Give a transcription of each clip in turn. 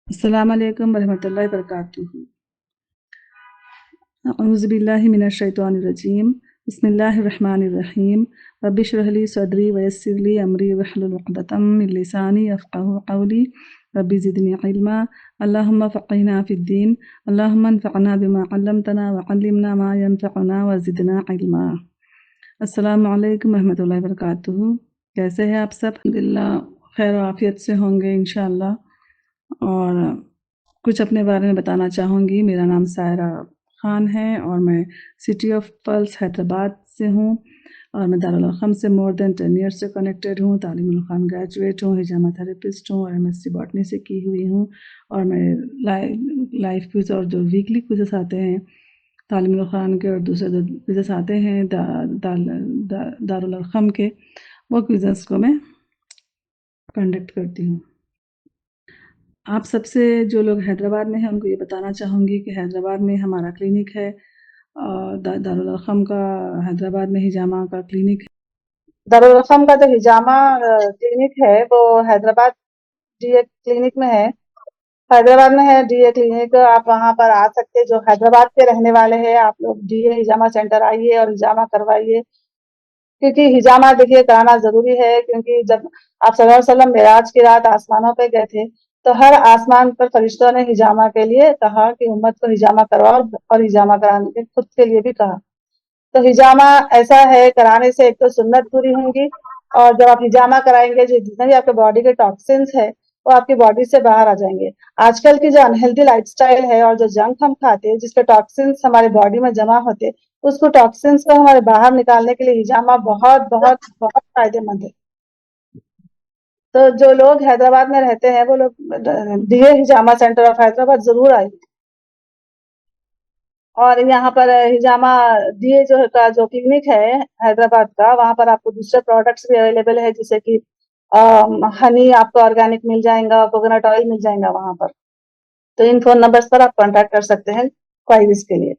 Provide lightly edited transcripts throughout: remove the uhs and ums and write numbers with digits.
السلام علیکم ورحمۃ اللہ وبرکاتہ۔ اعوذ باللہ من الشیطان الرجیم، بسم اللہ الرحمن الرحیم۔ رب اشرح لی صدری ویسر لی امری واحلل عقدۃ من لسانی یفقہوا قولی، رب زدنی علما، اللہم فقہنا فی الدین، اللہم انفعنا بما علمتنا وعلمنا ما ینفعنا وزدنا علما۔ السلام علیکم ورحمۃ اللہ وبرکاتہ۔ کیسے ہیں آپ سب؟ الحمدللہ خیر و عافیت سے ہوں گے انشاءاللہ۔ اور کچھ اپنے بارے میں بتانا چاہوں گی۔ میرا نام سائرہ خان ہے اور میں سٹی آف پلس حیدرآباد سے ہوں، اور میں دارالارقم سے مور دین 10 ایئر سے کنیکٹڈ ہوں۔ تعلیم الخان گریجویٹ ہوں، ہجامہ تھراپسٹ ہوں، اور MSc باٹنی سے کی ہوئی ہوں۔ اور میں لائف کوئز اور جو ویکلی کوئزز آتے ہیں تعلیم الخان کے اور دوسرے جو کوئزز آتے ہیں دارالارقم کے، وہ کوئزز کو میں کنڈکٹ کرتی ہوں۔ آپ سب سے جو لوگ حیدرآباد میں ہیں ان کو یہ بتانا چاہوں گی کہ حیدرآباد میں ہمارا کلینک ہے، دارالارقم کا حیدرآباد میں ہجامہ کا کلینک ہے۔ دارالارقم کا جو ہجامہ کلینک ہے وہ حیدرآباد DA کلینک میں ہے، حیدرآباد میں ہے DA کلینک۔ آپ وہاں پر آ سکتے، جو حیدرآباد کے رہنے والے ہیں آپ لوگ DA ہجامہ سینٹر آئیے اور ہجامہ کروائیے، کیونکہ ہجامہ دیکھیے کرانا ضروری ہے۔ کیونکہ جب آپ صلی اللہ علیہ وسلم معراج کی رات آسمانوں پہ گئے تھے تو ہر آسمان پر فرشتوں نے ہجامہ کے لیے کہا کہ امت کو ہجامہ کرواؤ، اور ہجامہ کرانے کے خود کے لیے بھی کہا۔ تو ہجامہ ایسا ہے، کرانے سے ایک تو سنت پوری ہوں گی، اور جب آپ ہجامہ کرائیں گے جو جتنے بھی آپ کے باڈی کے ٹاکسنس ہے وہ آپ کی باڈی سے باہر آ جائیں گے۔ آج کل کی جو انہیلدی لائف سٹائل ہے اور جو جنک ہم کھاتے ہیں جس کے ٹاکسنس ہمارے باڈی میں جمع ہوتے، اس کو ٹاکسنس کو ہمارے باہر نکالنے کے لیے ہجامہ بہت بہت بہت فائدے مند ہے۔ تو جو لوگ حیدرآباد میں رہتے ہیں وہ لوگ DA ہجامہ سینٹر آف حیدرآباد ضرور آئے۔ اور یہاں پر ہجامہ DA جو کلینک ہے حیدرآباد کا، وہاں پر آپ کو دوسرے پروڈکٹس بھی اویلیبل ہے، جیسے کہ ہنی آپ کو آرگینک مل جائیں گا، کوکونٹ آئل مل جائیں گا وہاں پر۔ تو ان فون نمبرز پر آپ کانٹیکٹ کر سکتے ہیں کوائریز کے لیے۔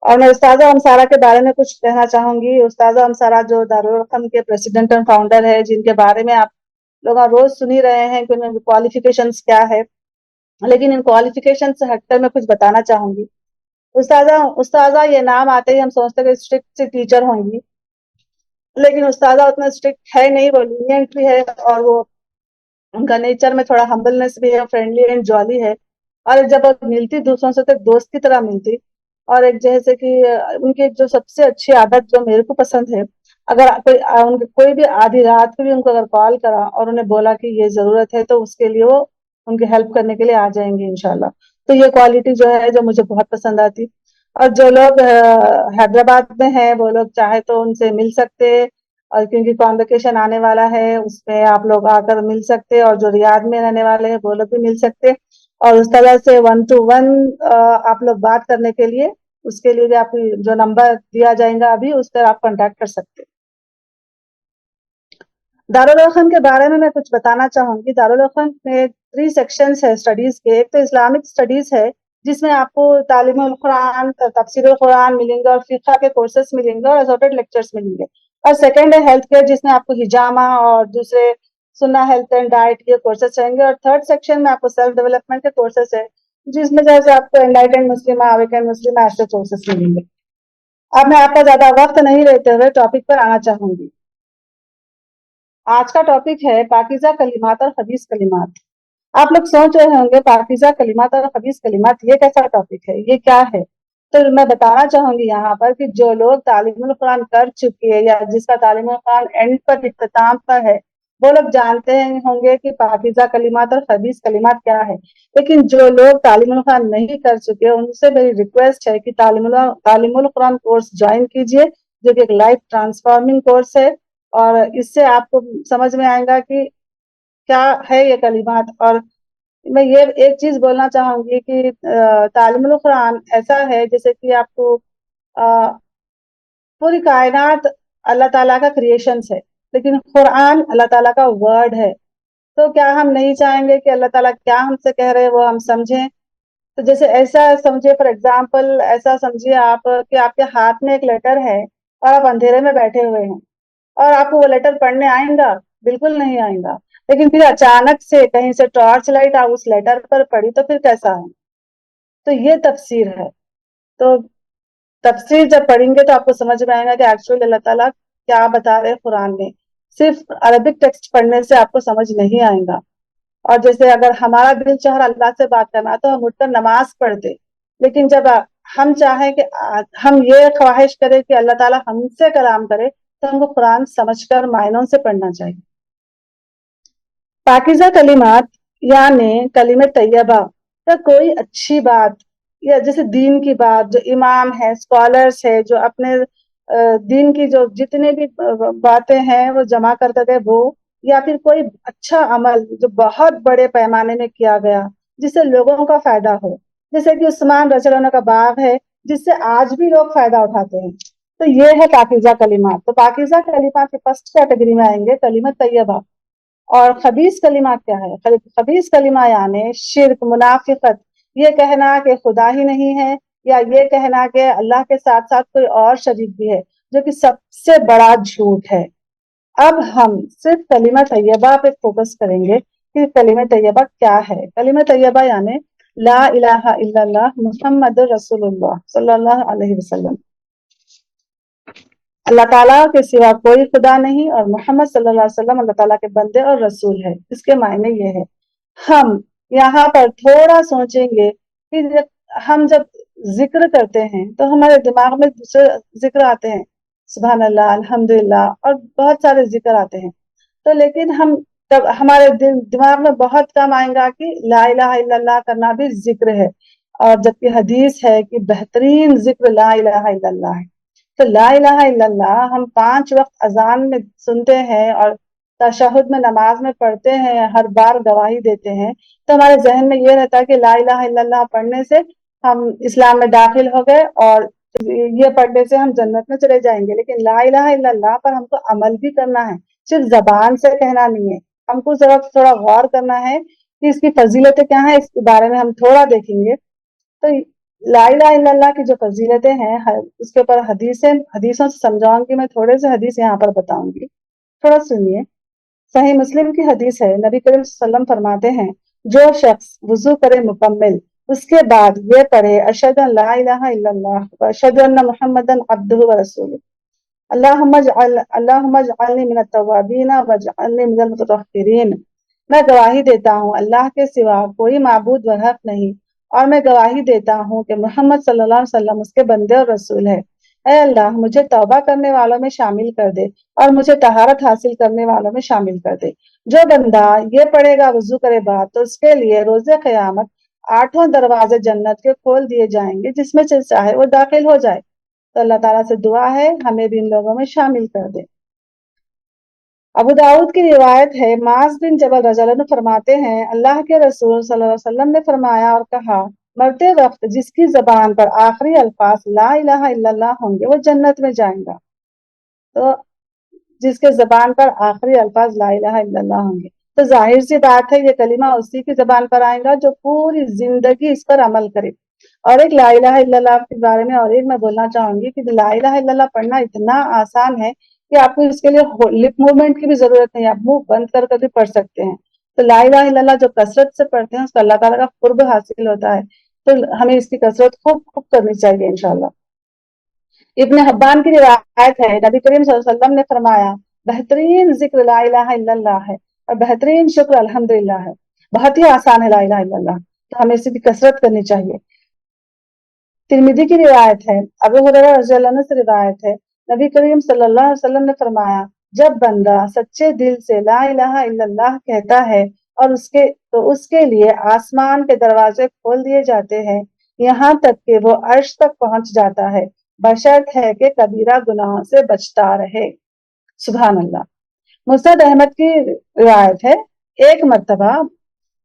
اور میں استاذہ امسارہ کے بارے میں کچھ کہنا چاہوں گی۔ استاذہ امسارہ جو دارالارقم کے پریزیڈنٹ اور فاؤنڈر ہے، جن کے بارے میں آپ لوگ روز سن ہی رہے ہیں کہ ان کی کوالیفیکیشنز کیا ہے، لیکن ان کوالیفیکیشن سے ہٹ کر میں کچھ بتانا چاہوں گی۔ استاذہ یہ نام آتے ہی ہم سوچتے کہ اسٹرکٹ سی ٹیچر ہوں گی، لیکن استاذہ اتنا اسٹرکٹ ہے نہیں، وہ لینینٹ بھی ہے، اور وہ ان کا نیچر میں تھوڑا ہمبلنس بھی ہے، فرینڈلی اینڈ جالی ہے، اور جب ملتی دوسروں سے تو ایک دوست کی طرح ملتی۔ اور ایک جیسے کہ ان کی جو سب سے اچھی عادت جو میرے کو پسند ہے، اگر کوئی بھی آدھی رات کو بھی ان کو اگر کال کرا اور انہیں بولا کہ یہ ضرورت ہے تو اس کے لیے وہ ان کی ہیلپ کرنے کے لیے آ جائیں گے انشاءاللہ۔ تو یہ کوالٹی جو ہے جو مجھے بہت پسند آتی۔ اور جو لوگ حیدرآباد میں ہیں وہ لوگ چاہے تو ان سے مل سکتے، اور کیونکہ کانوکیشن آنے والا ہے اس میں آپ لوگ آ کر مل سکتے، اور جو ریاض میں رہنے والے ہیں وہ لوگ بھی مل سکتے، اور اس طرح سے 1 to 1 آپ لوگ بات کرنے کے لیے، اس کے لیے بھی آپ جو نمبر دیا جائے گا ابھی اس پر آپ کانٹیکٹ کر سکتے۔ دارالارقم کے بارے میں کچھ بتانا چاہوں گی۔ دارالارقم میں 3 سیکشنز ہے اسٹڈیز کے۔ ایک تو اسلامک اسٹڈیز ہے جس میں آپ کو تعلیم القرآن، تفسیر القرآن ملیں گے، اور فقہ کے کورسز ملیں گے، اور اسورٹڈ لیکچرز ملیں گے۔ اور سیکنڈ ہے ہیلتھ کیئر، جس میں آپ کو ہجامہ اور دوسرے سنہ ہیلتھ اینڈ ڈائٹ کے کورسز رہیں گے۔ اور تھرڈ سیکشن میں آپ کو سیلف ڈیولپمنٹ کے کورسز ہے، جس میں جیسے آپ کو انلائٹنڈ مسلمہ، اویکنڈ مسلمہ ایسے کورسز ملیں گے۔ اب میں آپ کا زیادہ وقت نہیں لیتے ہوئے ٹاپک پر آنا چاہوں گی۔ آج کا ٹاپک ہے پاکیزہ کلمات اور خبیث کلمات۔ آپ لوگ سوچ رہے ہوں گے پاکیزہ کلمات اور خبیث کلمات یہ کیسا ٹاپک ہے، یہ کیا ہے؟ تو میں بتانا چاہوں گی یہاں پر کہ جو لوگ تعلیم القرآن کر چکے ہیں یا جس کا تعلیم القرآن اینڈ پر اختتام پر ہے، وہ لوگ جانتے ہوں گے کہ پاکیزہ کلمات اور خبیث کلمات کیا ہے۔ لیکن جو لوگ تعلیم القرآن نہیں کر چکے ان سے میری ریکویسٹ ہے کہ تعلیم القرآن کورس جوائن کیجئے، جو کہ ایک لائف ٹرانسفارمنگ کورس ہے، اور اس سے آپ کو سمجھ میں آئے گا کہ کیا ہے یہ کلمات۔ اور میں یہ ایک چیز بولنا چاہوں گی کہ تعلیم القرآن ایسا ہے جیسے کہ آپ کو پوری کائنات اللہ تعالیٰ کا کریشنز ہے، لیکن قرآن اللہ تعالیٰ کا ورڈ ہے۔ تو کیا ہم نہیں چاہیں گے کہ اللہ تعالیٰ کیا ہم سے کہہ رہے ہیں وہ ہم سمجھیں؟ تو جیسے ایسا سمجھے، فار ایگزامپل ایسا سمجھیے آپ کہ آپ کے ہاتھ میں ایک لیٹر ہے اور آپ اندھیرے میں بیٹھے ہوئے ہیں، اور آپ کو وہ لیٹر پڑھنے آئیں گا؟ بالکل نہیں آئیں گا۔ लेकिन फिर अचानक से कहीं से टॉर्च लाइट उस लेटर पर पड़ी तो फिर कैसा है। तो ये तफसीर है। तो तफसीर जब पढ़ेंगे तो आपको समझ में आएगा कि एक्चुअली अल्लाह ताला क्या बता रहे हैं कुरान में। सिर्फ अरबिक टेक्स्ट पढ़ने से आपको समझ नहीं आएगा। और जैसे अगर हमारा दिल चाह रहा अल्लाह से बात करना तो हम उठकर नमाज पढ़ते, लेकिन जब हम चाहें कि हम ये ख्वाहिश करें कि अल्लाह ताला हमसे कलाम करे तो हमको कुरान समझकर मायनों से पढ़ना चाहिए। पाकीज़ा कलिमात यानी कलिमे तैयबा या कोई अच्छी बात या जैसे दीन की बात, जो इमाम है, स्कॉलर्स है, जो अपने दीन की जो जितने भी बातें हैं वो जमा करते थे वो, या फिर कोई अच्छा अमल जो बहुत बड़े पैमाने में किया गया जिससे लोगों का फायदा हो, जैसे कि उस्मान रज़ियल्लाहु का बाग है जिससे आज भी लोग फायदा उठाते हैं। तो ये है पाकीज़ा कलिमात। तो पाकीज़ा कलिमात की फर्स्ट कैटेगरी में आएंगे कलिमा तैयबा। और खबीस कलिमा क्या है? खबीस कलिमा यानी शिर्क, मुनाफिकत, ये कहना कि खुदा ही नहीं है, या ये कहना कि अल्लाह के साथ साथ कोई और शरीक भी है, जो कि सबसे बड़ा झूठ है। अब हम सिर्फ कलिमा तैयबा पे फोकस करेंगे कि कलिमा तैयबा क्या है। कलिमा तैयबा यानी ला इलाहा इल्लल्लाह मुहम्मदुर रसूलुल्लाह सल्लल्लाहु अलैहि वसल्लम, अल्लाह ताला के सिवा कोई खुदा नहीं और मोहम्मद सल्लल्लाहु अलैहि वसल्लम अल्लाह ताला के बंदे और रसूल है। इसके मायने ये है। हम यहाँ पर थोड़ा सोचेंगे कि हम जब जिक्र करते हैं तो हमारे दिमाग में दूसरे जिक्र आते हैं, सुभान अल्लाह, अल्हम्दुलिल्लाह और बहुत सारे जिक्र आते हैं। तो लेकिन हम तब हमारे दिमाग में बहुत कम आएगा कि ला इलाहा इल्लल्लाह करना भी जिक्र है। और जबकि हदीस है कि बेहतरीन जिक्र ला इलाहा इल्लल्लाह है। तो ला इलाहा इल्लल्लाह हम 5 वक्त अजान में सुनते हैं और तशहुद में नमाज में पढ़ते हैं, हर बार गवाही देते हैं। तो हमारे जहन में ये रहता है कि ला इलाहा इल्लल्लाह पढ़ने से हम इस्लाम में दाखिल हो गए और ये पढ़ने से हम जन्नत में चले जाएंगे। लेकिन ला इलाहा इल्लल्लाह पर हमको अमल भी करना है, सिर्फ जबान से कहना नहीं है। हमको जरा थोड़ा गौर करना है कि इसकी फजीलतें क्या है, इसके बारे में हम थोड़ा देखेंगे। तो ला इलाहा इल्लल्लाह की जो फजीलतें हैं उसके ऊपर हदीसों से समझाऊंगी। मैं थोड़े से हदीस यहाँ पर बताऊंगी, थोड़ा सुनिए। सही मुस्लिम की हदीस है, नबी करीम सल्लल्लाहु अलैहि वसल्लम फरमाते हैं, जो शख्स वुजू करे मुकम्मिल, उसके बाद ये पढ़े अशहदु अन ला इलाहा इल्लल्लाह व अशहदु अन्ना मुहम्मदन अब्दुहु व रसूलुहु, अल्लाहुम्मा जअलनी मिनत तव्वाबीन वजअलनी मिनल मुततहहिरीन। मैं गवाही देता हूँ अल्लाह के सिवा कोई माबूद बहक नहीं, और मैं गवाही देता हूँ कि मोहम्मद सल्लल्लाहु अलैहि वसल्लम उसके बंदे और रसूल है। ऐ अल्लाह, मुझे तौबा करने वालों में शामिल कर दे और मुझे तहारत हासिल करने वालों में शामिल कर दे। जो बंदा ये पढ़ेगा वजू करे बाद, तो उसके लिए रोजे क़यामत 8 दरवाजे जन्नत के खोल दिए जाएंगे, जिसमें से चाहे वो दाखिल हो जाए। तो अल्लाह ताला से दुआ है हमें भी इन लोगों में शामिल कर दे। अबू दाऊद की रिवायत है, माज बिन जबल रज़ियल्लाहु अन्हु फरमाते हैं, अल्लाह के रसूल सल्लल्लाहु अलैहि वसल्लम ने फरमाया और कहा, मरते वक्त जिसकी जबान पर आखिरी अल्फाज ला इलाहा इल्लल्लाह होंगे वो जन्नत में जाएगा। तो जिसके जबान पर आखिरी अल्फाज ला इलाहा इल्लल्लाह होंगे, तो जाहिर सी बात है ये कलिमा उसी की जबान पर आएगा जो पूरी जिंदगी इस पर अमल करे। और एक ला इलाहा इल्लल्लाह के बारे में और एक मैं बोलना चाहूंगी कि ला इलाहा इल्लल्लाह पढ़ना इतना आसान है कि आपको इसके लिए लिप मूवमेंट की भी जरूरत नहीं है, आप मुंह बंद कर भी पढ़ सकते हैं। तो ला इलाहा इल्लल्लाह जो कसरत से पढ़ते हैं उसको अल्लाह ताला का कुर्ब हासिल होता है। तो हमें इसकी कसरत खूब खूब करनी चाहिए इंशाल्लाह। इब्न हब्बान की रिवायत है, नबी करीम सल्लल्लाहु अलैहि वसल्लम ने फरमाया, बेहतरीन जिक्र ला इलाहा इल्लल्लाह है और बेहतरीन शुक्र अल्हम्दुलिल्लाह है। बहुत ही आसान है ला इलाहा इल्लल्लाह, तो हमें इसकी कसरत करनी चाहिए। तिर्मिदी की रिवायत है, अबू हुरैरा रज़ियल्लाहु अन्हु से रिवायत है, नबी करीम सल्लल्लाहु अलैहि वसल्लम ने फरमाया, जब बंदा सच्चे दिल से ला इलाहा इल्लल्लाह कहता है और उसके लिए आसमान के दरवाजे खोल दिए जाते हैं, यहाँ तक कि वो अर्श तक पहुंच जाता है, बशर्त है कि कबीरा गुनाहों से बचता रहे। सुभान अल्लाह। मुस्नद अहमद की रिवायत है, एक मर्तबा,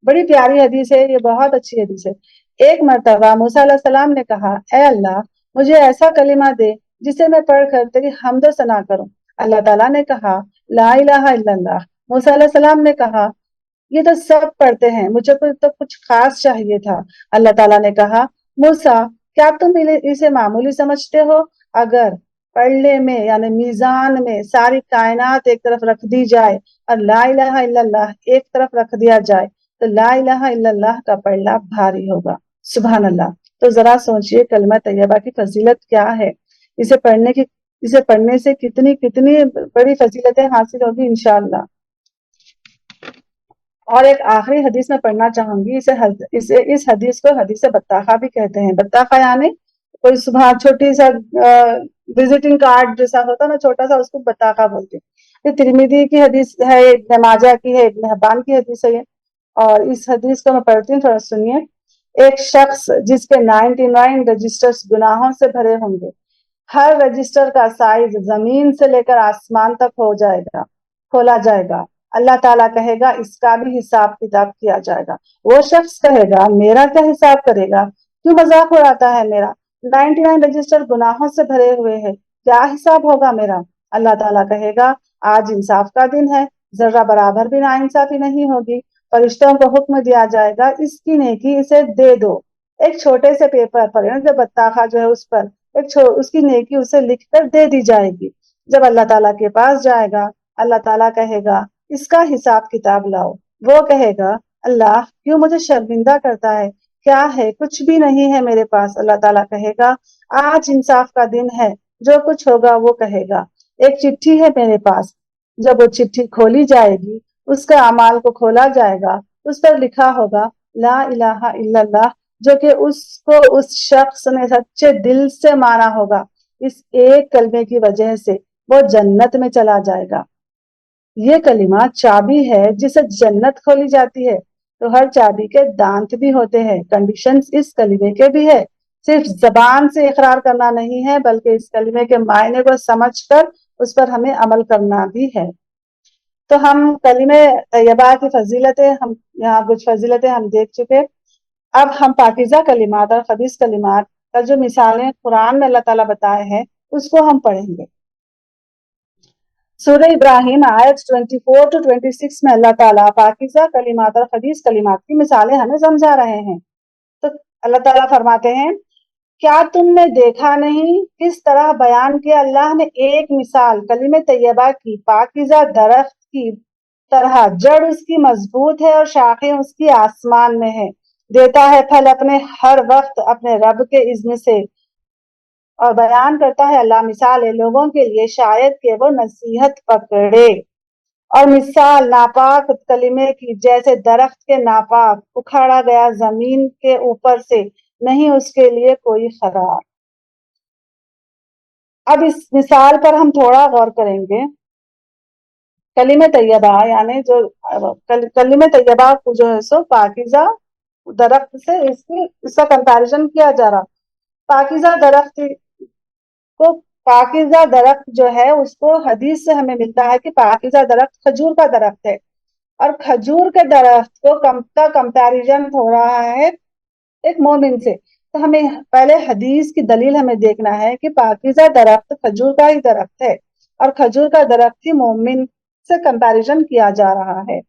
बड़ी प्यारी हदीस है ये, बहुत अच्छी हदीस है। एक मर्तबा मूसा अलैहिस्सलाम ने कहा, ए अल्लाह, मुझे ऐसा कलिमा दे जिसे मैं पढ़कर तेरी हम्द सना करूं। अल्लाह ताला ने कहा, ला इलाहा इल्लल्लाह। मूसा अलैहिस्सलाम ने कहा, ये तो सब पढ़ते हैं, मुझे तो कुछ खास चाहिए था। अल्लाह ताला ने कहा, मूसा, क्या तुम इसे मामूली समझते हो? अगर पल्ले में यानी मीजान में सारी कायनात एक तरफ रख दी जाए और ला इलाहा इल्लल्लाह एक तरफ रख दिया जाए तो ला इलाहा इल्लल्लाह का पल्ला भारी होगा। सुभान अल्लाह। तो जरा सोचिए कलमा तैयबा की फजीलत क्या है, इसे पढ़ने से कितनी कितनी बड़ी फजीलतें हासिल होगी इंशाअल्लाह। और एक आखिरी हदीस में पढ़ना चाहूंगी, इस हदीस को हदीस बत्ताखा भी कहते हैं। बत्ताखा यानी कोई सुबह छोटी सा विजिटिंग कार्ड जैसा होता है ना छोटा सा, उसको बत्ताखा बोलते हैं। ये तिरमिजी की हदीस है, इब्न माजा की है, इब्न हिब्बान की हदीस है ये। और इस हदीस को मैं पढ़ती हूँ, थोड़ा सुनिए। एक शख्स जिसके 99 रजिस्टर्स गुनाहों से भरे होंगे, हर रजिस्टर का साइज जमीन से लेकर आसमान तक हो जाएगा, खोला जाएगा। अल्लाह ताला कहेगा इसका भी हिसाब किताब किया जाएगा। वो शख्स कहेगा मेरा क्या हिसाब करेगा, क्यों मजाक उड़ाता है मेरा, 99 रजिस्टर गुनाहों से भरे हुए हैं, क्या हिसाब होगा मेरा। अल्लाह ताला कहेगा आज इंसाफ का दिन है, जरा बराबर भी नाइंसाफी नहीं होगी। फरिश्तों को हुक्म दिया जाएगा इसकी नेकी इसे दे दो। एक छोटे से पेपर पर जो बत्ताखा जो है उस पर उसकी नेकी उसे लिखकर दे दी जाएगी। जब अल्लाह ताला के पास जाएगा, अल्लाह ताला कहेगा इसका हिसाब किताब लाओ। वो कहेगा अल्लाह क्यों मुझे शर्मिंदा करता है, क्या है, कुछ भी नहीं है मेरे पास। अल्लाह ताला कहेगा आज इंसाफ का दिन है, जो कुछ होगा वो कहेगा। एक चिट्ठी है मेरे पास, जब वो चिट्ठी खोली जाएगी, उसके अमाल को खोला जाएगा, उस पर लिखा होगा ला इलाहा इल्लल्लाह, जो कि उसको उस शख्स ने सच्चे दिल से माना होगा। इस एक कलमे की वजह से वो जन्नत में चला जाएगा। ये कलिमा चाबी है जिसे जन्नत खोली जाती है। तो हर चाबी के दांत भी होते हैं, कंडीशंस इस कलिमे के भी है। सिर्फ जबान से इकरार करना नहीं है, बल्कि इस कलिमे के मायने को समझकर उस पर हमें अमल करना भी है। तो हम कलिमे तैयबा की फजीलतें, हम यहाँ कुछ फजीलतें हम देख चुके। अब हम पाकीज़ा कलिमात और खबीस कलिमात का जो मिसालें कुरान में अल्लाह ताला बताए हैं उसको हम पढ़ेंगे। सूरह इब्राहिम आयत 24 to 26 में अल्लाह ताला पाकीज़ा कलिमात और खबीस कलिमात की मिसालें हमें समझा रहे हैं। तो अल्लाह ताला फरमाते हैं क्या तुमने देखा नहीं किस तरह बयान किया अल्लाह ने एक मिसाल कलिमे तैयबा की, पाकीज़ा दरख्त की तरह, जड़ उसकी मजबूत है और शाखें उसकी आसमान में है, देता है फल अपने हर वक्त अपने रब के इज्न से। और बयान करता है अल्लाह मिसाल है लोगों के लिए शायद कि वो नसीहत पकड़े। और मिसाल नापाक कलिमे की, जैसे दरख्त के नापाक उखाड़ा गया जमीन के ऊपर से, नहीं उसके लिए कोई खरार। अब इस मिसाल पर हम थोड़ा गौर करेंगे। कलिमे तैयबा यानी जो कलिमे तैयबा को जो है सो पाकीज़ा दरख्त से इसका कंपैरिजन किया जा रहा। पाकीज़ा दरख्त को, पाकीज़ा दरख्त जो है उसको हदीस से हमें मिलता है कि पाकीज़ा दरख्त खजूर का दरख्त है। और खजूर के दरख्त को का कंपैरिजन हो रहा है एक मोमिन से। तो हमें पहले हदीस की दलील हमें देखना है कि पाकीज़ा दरख्त खजूर का ही दरख्त है और खजूर का दरख्त ही मोमिन से कंपैरिजन किया जा रहा है।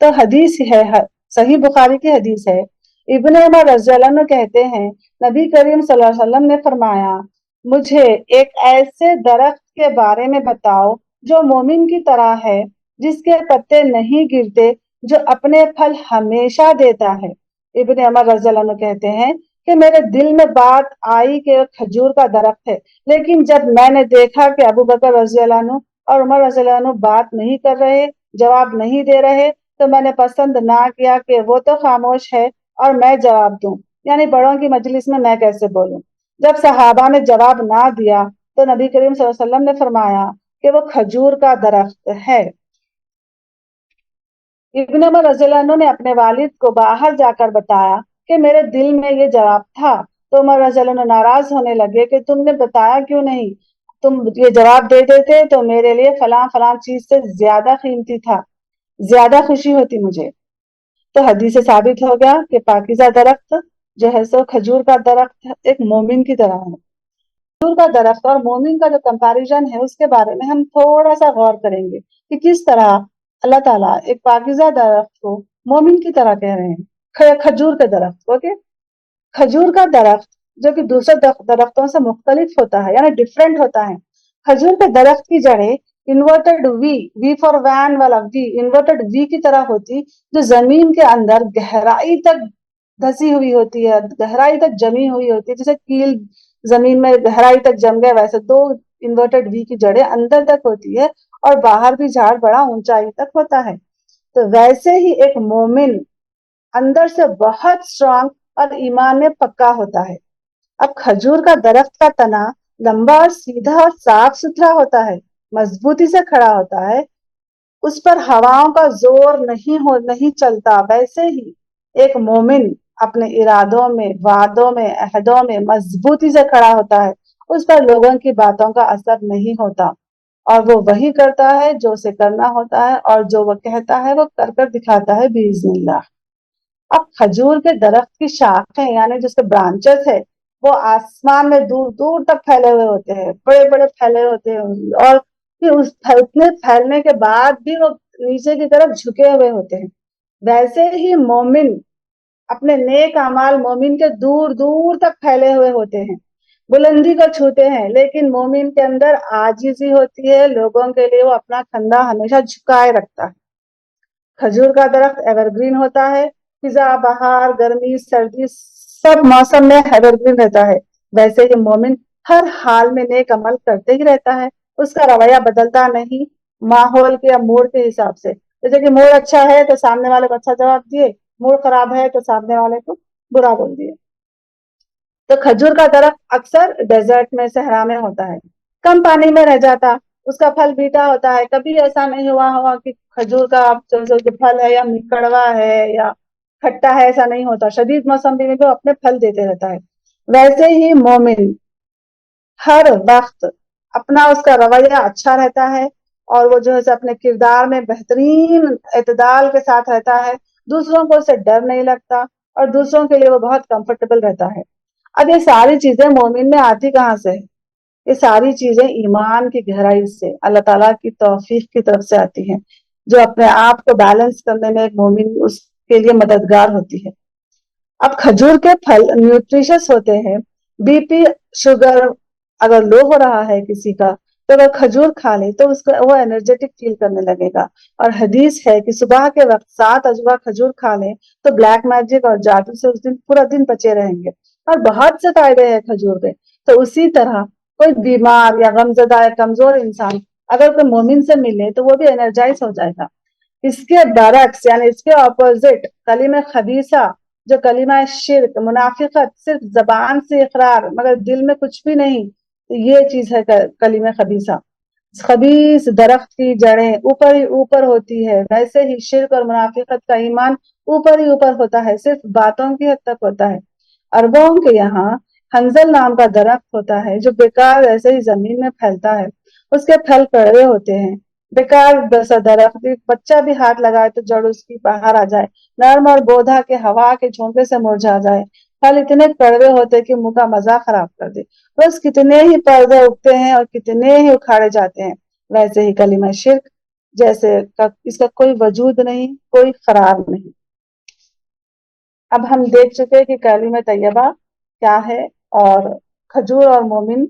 तो हदीस है, सही बुखारी की हदीस है। इब्न उमर रज़ियल्लाहु अन्हु कहते हैं नबी करीम सल्लल्लाहु अलैहि वसल्लम ने फरमाया मुझे एक ऐसे दरख्त के बारे में बताओ जो मोमिन की तरह है, जिसके पत्ते नहीं गिरते, जो अपने फल हमेशा देता है। इब्न उमर रज़ियल्लाहु अन्हु कहते हैं कि मेरे दिल में बात आई कि खजूर का दरख्त है, लेकिन जब मैंने देखा कि अबू बकर रज़ियल्लाहु अन्हु और उमर रज़ियल्लाहु अन्हु बात नहीं कर रहे, जवाब नहीं दे रहे, तो मैंने पसंद ना किया कि वो तो खामोश है और मैं जवाब दूं, यानी बड़ों की मजलिस में मैं कैसे बोलूं। जब सहाबा ने जवाब ना दिया तो नबी करीम सल्लल्लाहु अलैहि वसल्लम ने फरमाया कि वो खजूर का दरख्त है। इब्न उमर रज़ियल्लाहु अन्हु ने अपने वालिद को बाहर जाकर बताया कि मेरे दिल में ये जवाब था। तो उमर रज़ियल्लाहु अन्हु नाराज होने लगे कि तुमने बताया क्यों नहीं, तुम ये जवाब दे देते तो मेरे लिए फलां फलां चीज से ज्यादा कीमती था, ज्यादा खुशी होती मुझे। तो हदीस से साबित हो गया कि पाकीज़ा दरख्त जो है सो खजूर का दरख्त एक मोमिन की तरह है। खजूर का दरख्त और मोमिन का जो कंपैरिजन है उसके बारे में हम थोड़ा सा गौर करेंगे कि किस तरह अल्लाह ताला एक पाकीज़ा दरख्त को मोमिन की तरह कह रहे हैं, खजूर के दरख्त। ओके, खजूर का दरख्त जो कि दूसरे दरख्तों से मुख्तलिफ होता है यानी डिफरेंट होता है, खजूर के दरख्त की जड़ें इन्वर्टेड वी फॉर वैन वाला वी, इन्वर्टेड वी की तरह होती, जो जमीन के अंदर गहराई तक धसी हुई होती है, गहराई तक जमी हुई होती है, जैसे कील जमीन में गहराई तक जम गया, वैसे दो इन्वर्टेड वी की जड़ें अंदर तक होती है और बाहर भी झाड़ बड़ा ऊंचाई तक होता है। तो वैसे ही एक मोमिन अंदर से बहुत स्ट्रांग और ईमान में पक्का होता है। अब खजूर का दरख्त का तना लंबा और सीधा और साफ सुथरा होता है, मजबूती से खड़ा होता है, उस पर हवाओं का जोर नहीं चलता। वैसे ही एक मोमिन अपने इरादों में, वादों में, अहदों में मजबूती से खड़ा होता है, उस पर लोगों की बातों का असर नहीं होता और वो वही करता है जो उसे करना होता है, और जो वो कहता है वो कर कर दिखाता है बिइज़्निल्लाह। अब खजूर के दरख्त की शाखें यानी जिसके ब्रांचेस है, वो आसमान में दूर दूर तक फैले हुए होते हैं, बड़े बड़े फैले होते हैं, और फिर उतने फैलने के बाद भी वो नीचे की तरफ झुके हुए होते हैं। वैसे ही मोमिन अपने नेक अमाल मोमिन के दूर दूर तक फैले हुए होते हैं, बुलंदी को छूते हैं, लेकिन मोमिन के अंदर आजिजी होती है, लोगों के लिए वो अपना कंधा हमेशा झुकाए रखता है। खजूर का दरख्त एवरग्रीन होता है, फिजा, बहार, गर्मी, सर्दी सब मौसम में एवरग्रीन रहता है। वैसे ही मोमिन हर हाल में नेक अमल करते ही रहता है, उसका रवैया बदलता नहीं, माहौल के या मूड के हिसाब से। जैसे कि मूड अच्छा है तो सामने वाले को अच्छा जवाब दिए, मूड खराब है तो सामने वाले को बुरा बोल दिए। तो खजूर का दरख्त अक्सर डेजर्ट में, सहरा में होता है, कम पानी में रह जाता, उसका फल मीठा होता है। कभी ऐसा नहीं हुआ होगा कि खजूर का जो फल है या कड़वा है या खट्टा है, ऐसा नहीं होता, शदीद मौसम में भी वो अपने फल देते रहता है। वैसे ही मोमिन हर वक्त अपना उसका रवैया अच्छा रहता है, और वो जो है अपने किरदार में बेहतरीन एतदाल के साथ रहता है, दूसरों को उससे डर नहीं लगता और दूसरों के लिए वो बहुत कंफर्टेबल रहता है। अब ये सारी चीजें मोमिन में आती कहाँ से है? ये सारी चीजें ईमान की गहराई से, अल्लाह ताला की तौफीक की तरफ से आती हैं, जो अपने आप को बैलेंस करने में एक मोमिन उसके लिए मददगार होती है। अब खजूर के फल न्यूट्रिशियस होते हैं, बीपी, शुगर अगर लो हो रहा है किसी का, तो अगर खजूर खा ले तो उसको वो एनर्जेटिक फील करने लगेगा। और हदीस है कि सुबह के वक्त 7 अजवा खजूर खा ले तो ब्लैक मैजिक और जादू से उस दिन पूरा दिन बचे रहेंगे, और बहुत से फायदे हैं खजूर के। तो उसी तरह कोई बीमार या गमजदा या कमजोर इंसान अगर कोई मोमिन से मिले तो वो भी एनर्जाइज हो जाएगा। इसके बरक्स यानी इसके ऑपोजिट कलीमा खबीसा, जो कलीमा शिर्क, मुनाफिकत, सिर्फ जबान से इकरार मगर दिल में कुछ भी नहीं, तो ये चीज है कलीमा खबीसा। खबीस दरख्त की जड़ें ऊपर ही ऊपर होती है, वैसे ही शिर्क और मुनाफिकत का ईमान ऊपर ही ऊपर होता है, सिर्फ बातों की हद तक होता है। अरबों के यहाँ हंजल नाम का दरख्त होता है, जो बेकार ऐसे ही जमीन में फैलता है, उसके फल कड़वे होते हैं। बेकार जैसा दरख्त, एक बच्चा भी हाथ लगाए तो जड़ उसकी बाहर आ जाए, नर्म और बोधा के हवा के झोंके से मुरझा जाए। फल इतने कड़वे होते कि मुंह का मजा खराब कर दे। बस कितने ही पर्दे उगते हैं और कितने ही उखाड़े जाते हैं। वैसे ही कलीमा शिर्क जैसे इसका कोई वजूद नहीं, कोई करार नहीं। अब हम देख चुके कि कलीमा तैयबा क्या है, और खजूर और मोमिन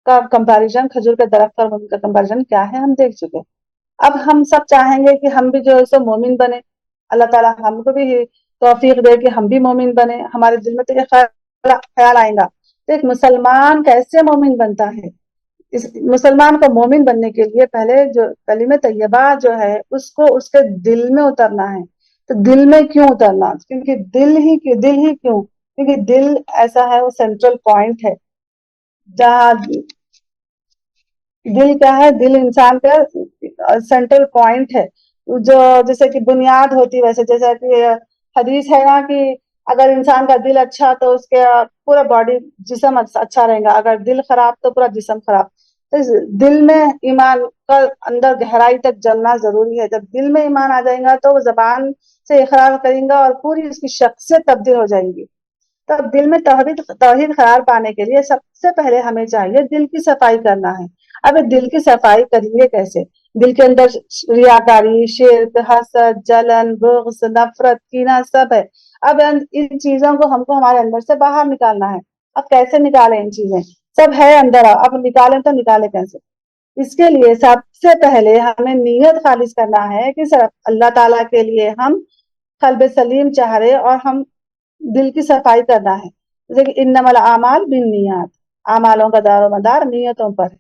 का कंपैरिजन, खजूर के दरख्त और मोमिन का कंपैरिजन क्या है, हम देख चुके। अब हम सब चाहेंगे कि हम भी जो है सो मोमिन बने, अल्लाह ताला हमको भी तौफीक दे कि हम भी मोमिन बने। हमारे दिल में तो ये ख्याल आएगा, तो एक मुसलमान कैसे मोमिन बनता है? इस मुसलमान को मोमिन बनने के लिए पहले जो कलीमे तैयबा जो है उसको उसके दिल में उतरना है। तो दिल में क्यों उतरना? क्योंकि दिल ही क्यों? क्योंकि दिल ऐसा है, वो सेंट्रल पॉइंट है, जहाँ दिल क्या है, दिल इंसान का सेंट्रल पॉइंट है, जो जैसे कि बुनियाद होती है, वैसे जैसे कि हदीस है ना कि अगर इंसान का दिल अच्छा तो उसके पूरा बॉडी जिस्म अच्छा रहेगा, अगर दिल खराब तो पूरा जिस्म खराब। तो इस दिल में ईमान का अंदर गहराई तक जमना जरूरी है। जब दिल में ईमान आ जाएगा तो वो जबान से इकरार करेगा और पूरी उसकी शख्सियत तब्दील हो जाएंगी। तब दिल में तौहीद करार पाने के लिए सबसे पहले हमें चाहिए दिल की सफाई करना है। अब दिल की सफाई करेंगे कैसे? दिल के अंदर रियाकारी, शिर्क, हसद, जलन, बुग़्ज़, नफरत, कीना सब है। अब इन चीजों को हमको हमारे अंदर से बाहर निकालना है। अब कैसे निकालें इन चीजें? सब है अंदर, अब निकालें तो निकाले कैसे? इसके लिए सबसे पहले हमें नीयत खालिज करना है कि सिर्फ अल्लाह ताला के लिए हम कल्ब सलीम चाह रहे और हम दिल की सफाई करना है। जैसे कि इन्नमल आमाल बिन नियत, आमालों का दारोमदार नियतों पर है।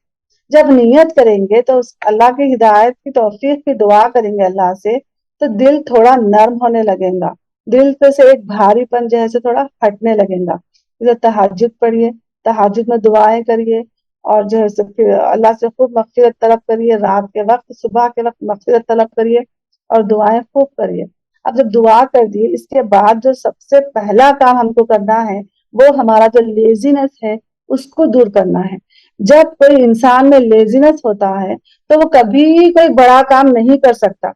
जब नियत करेंगे तो उस अल्लाह की हिदायत की तौफीक की दुआ करेंगे अल्लाह से, तो दिल थोड़ा नर्म होने लगेगा, दिल पे से एक भारीपन जैसे थोड़ा हटने लगेगा। जैसे तहज्जुद पढ़िए, तहज्जुद में दुआएं करिए और जो है फिर अल्लाह से खूब मगफिरत तलब करिए, रात के वक्त सुबह के वक्त मगफिरत तलब करिए और दुआएं खूब करिए। अब जब दुआ कर दी, इसके बाद जो सबसे पहला काम हमको करना है वो हमारा जो लेजीनेस है उसको दूर करना है। जब कोई इंसान में लेजीनेस होता है तो वो कभी कोई बड़ा काम नहीं कर सकता।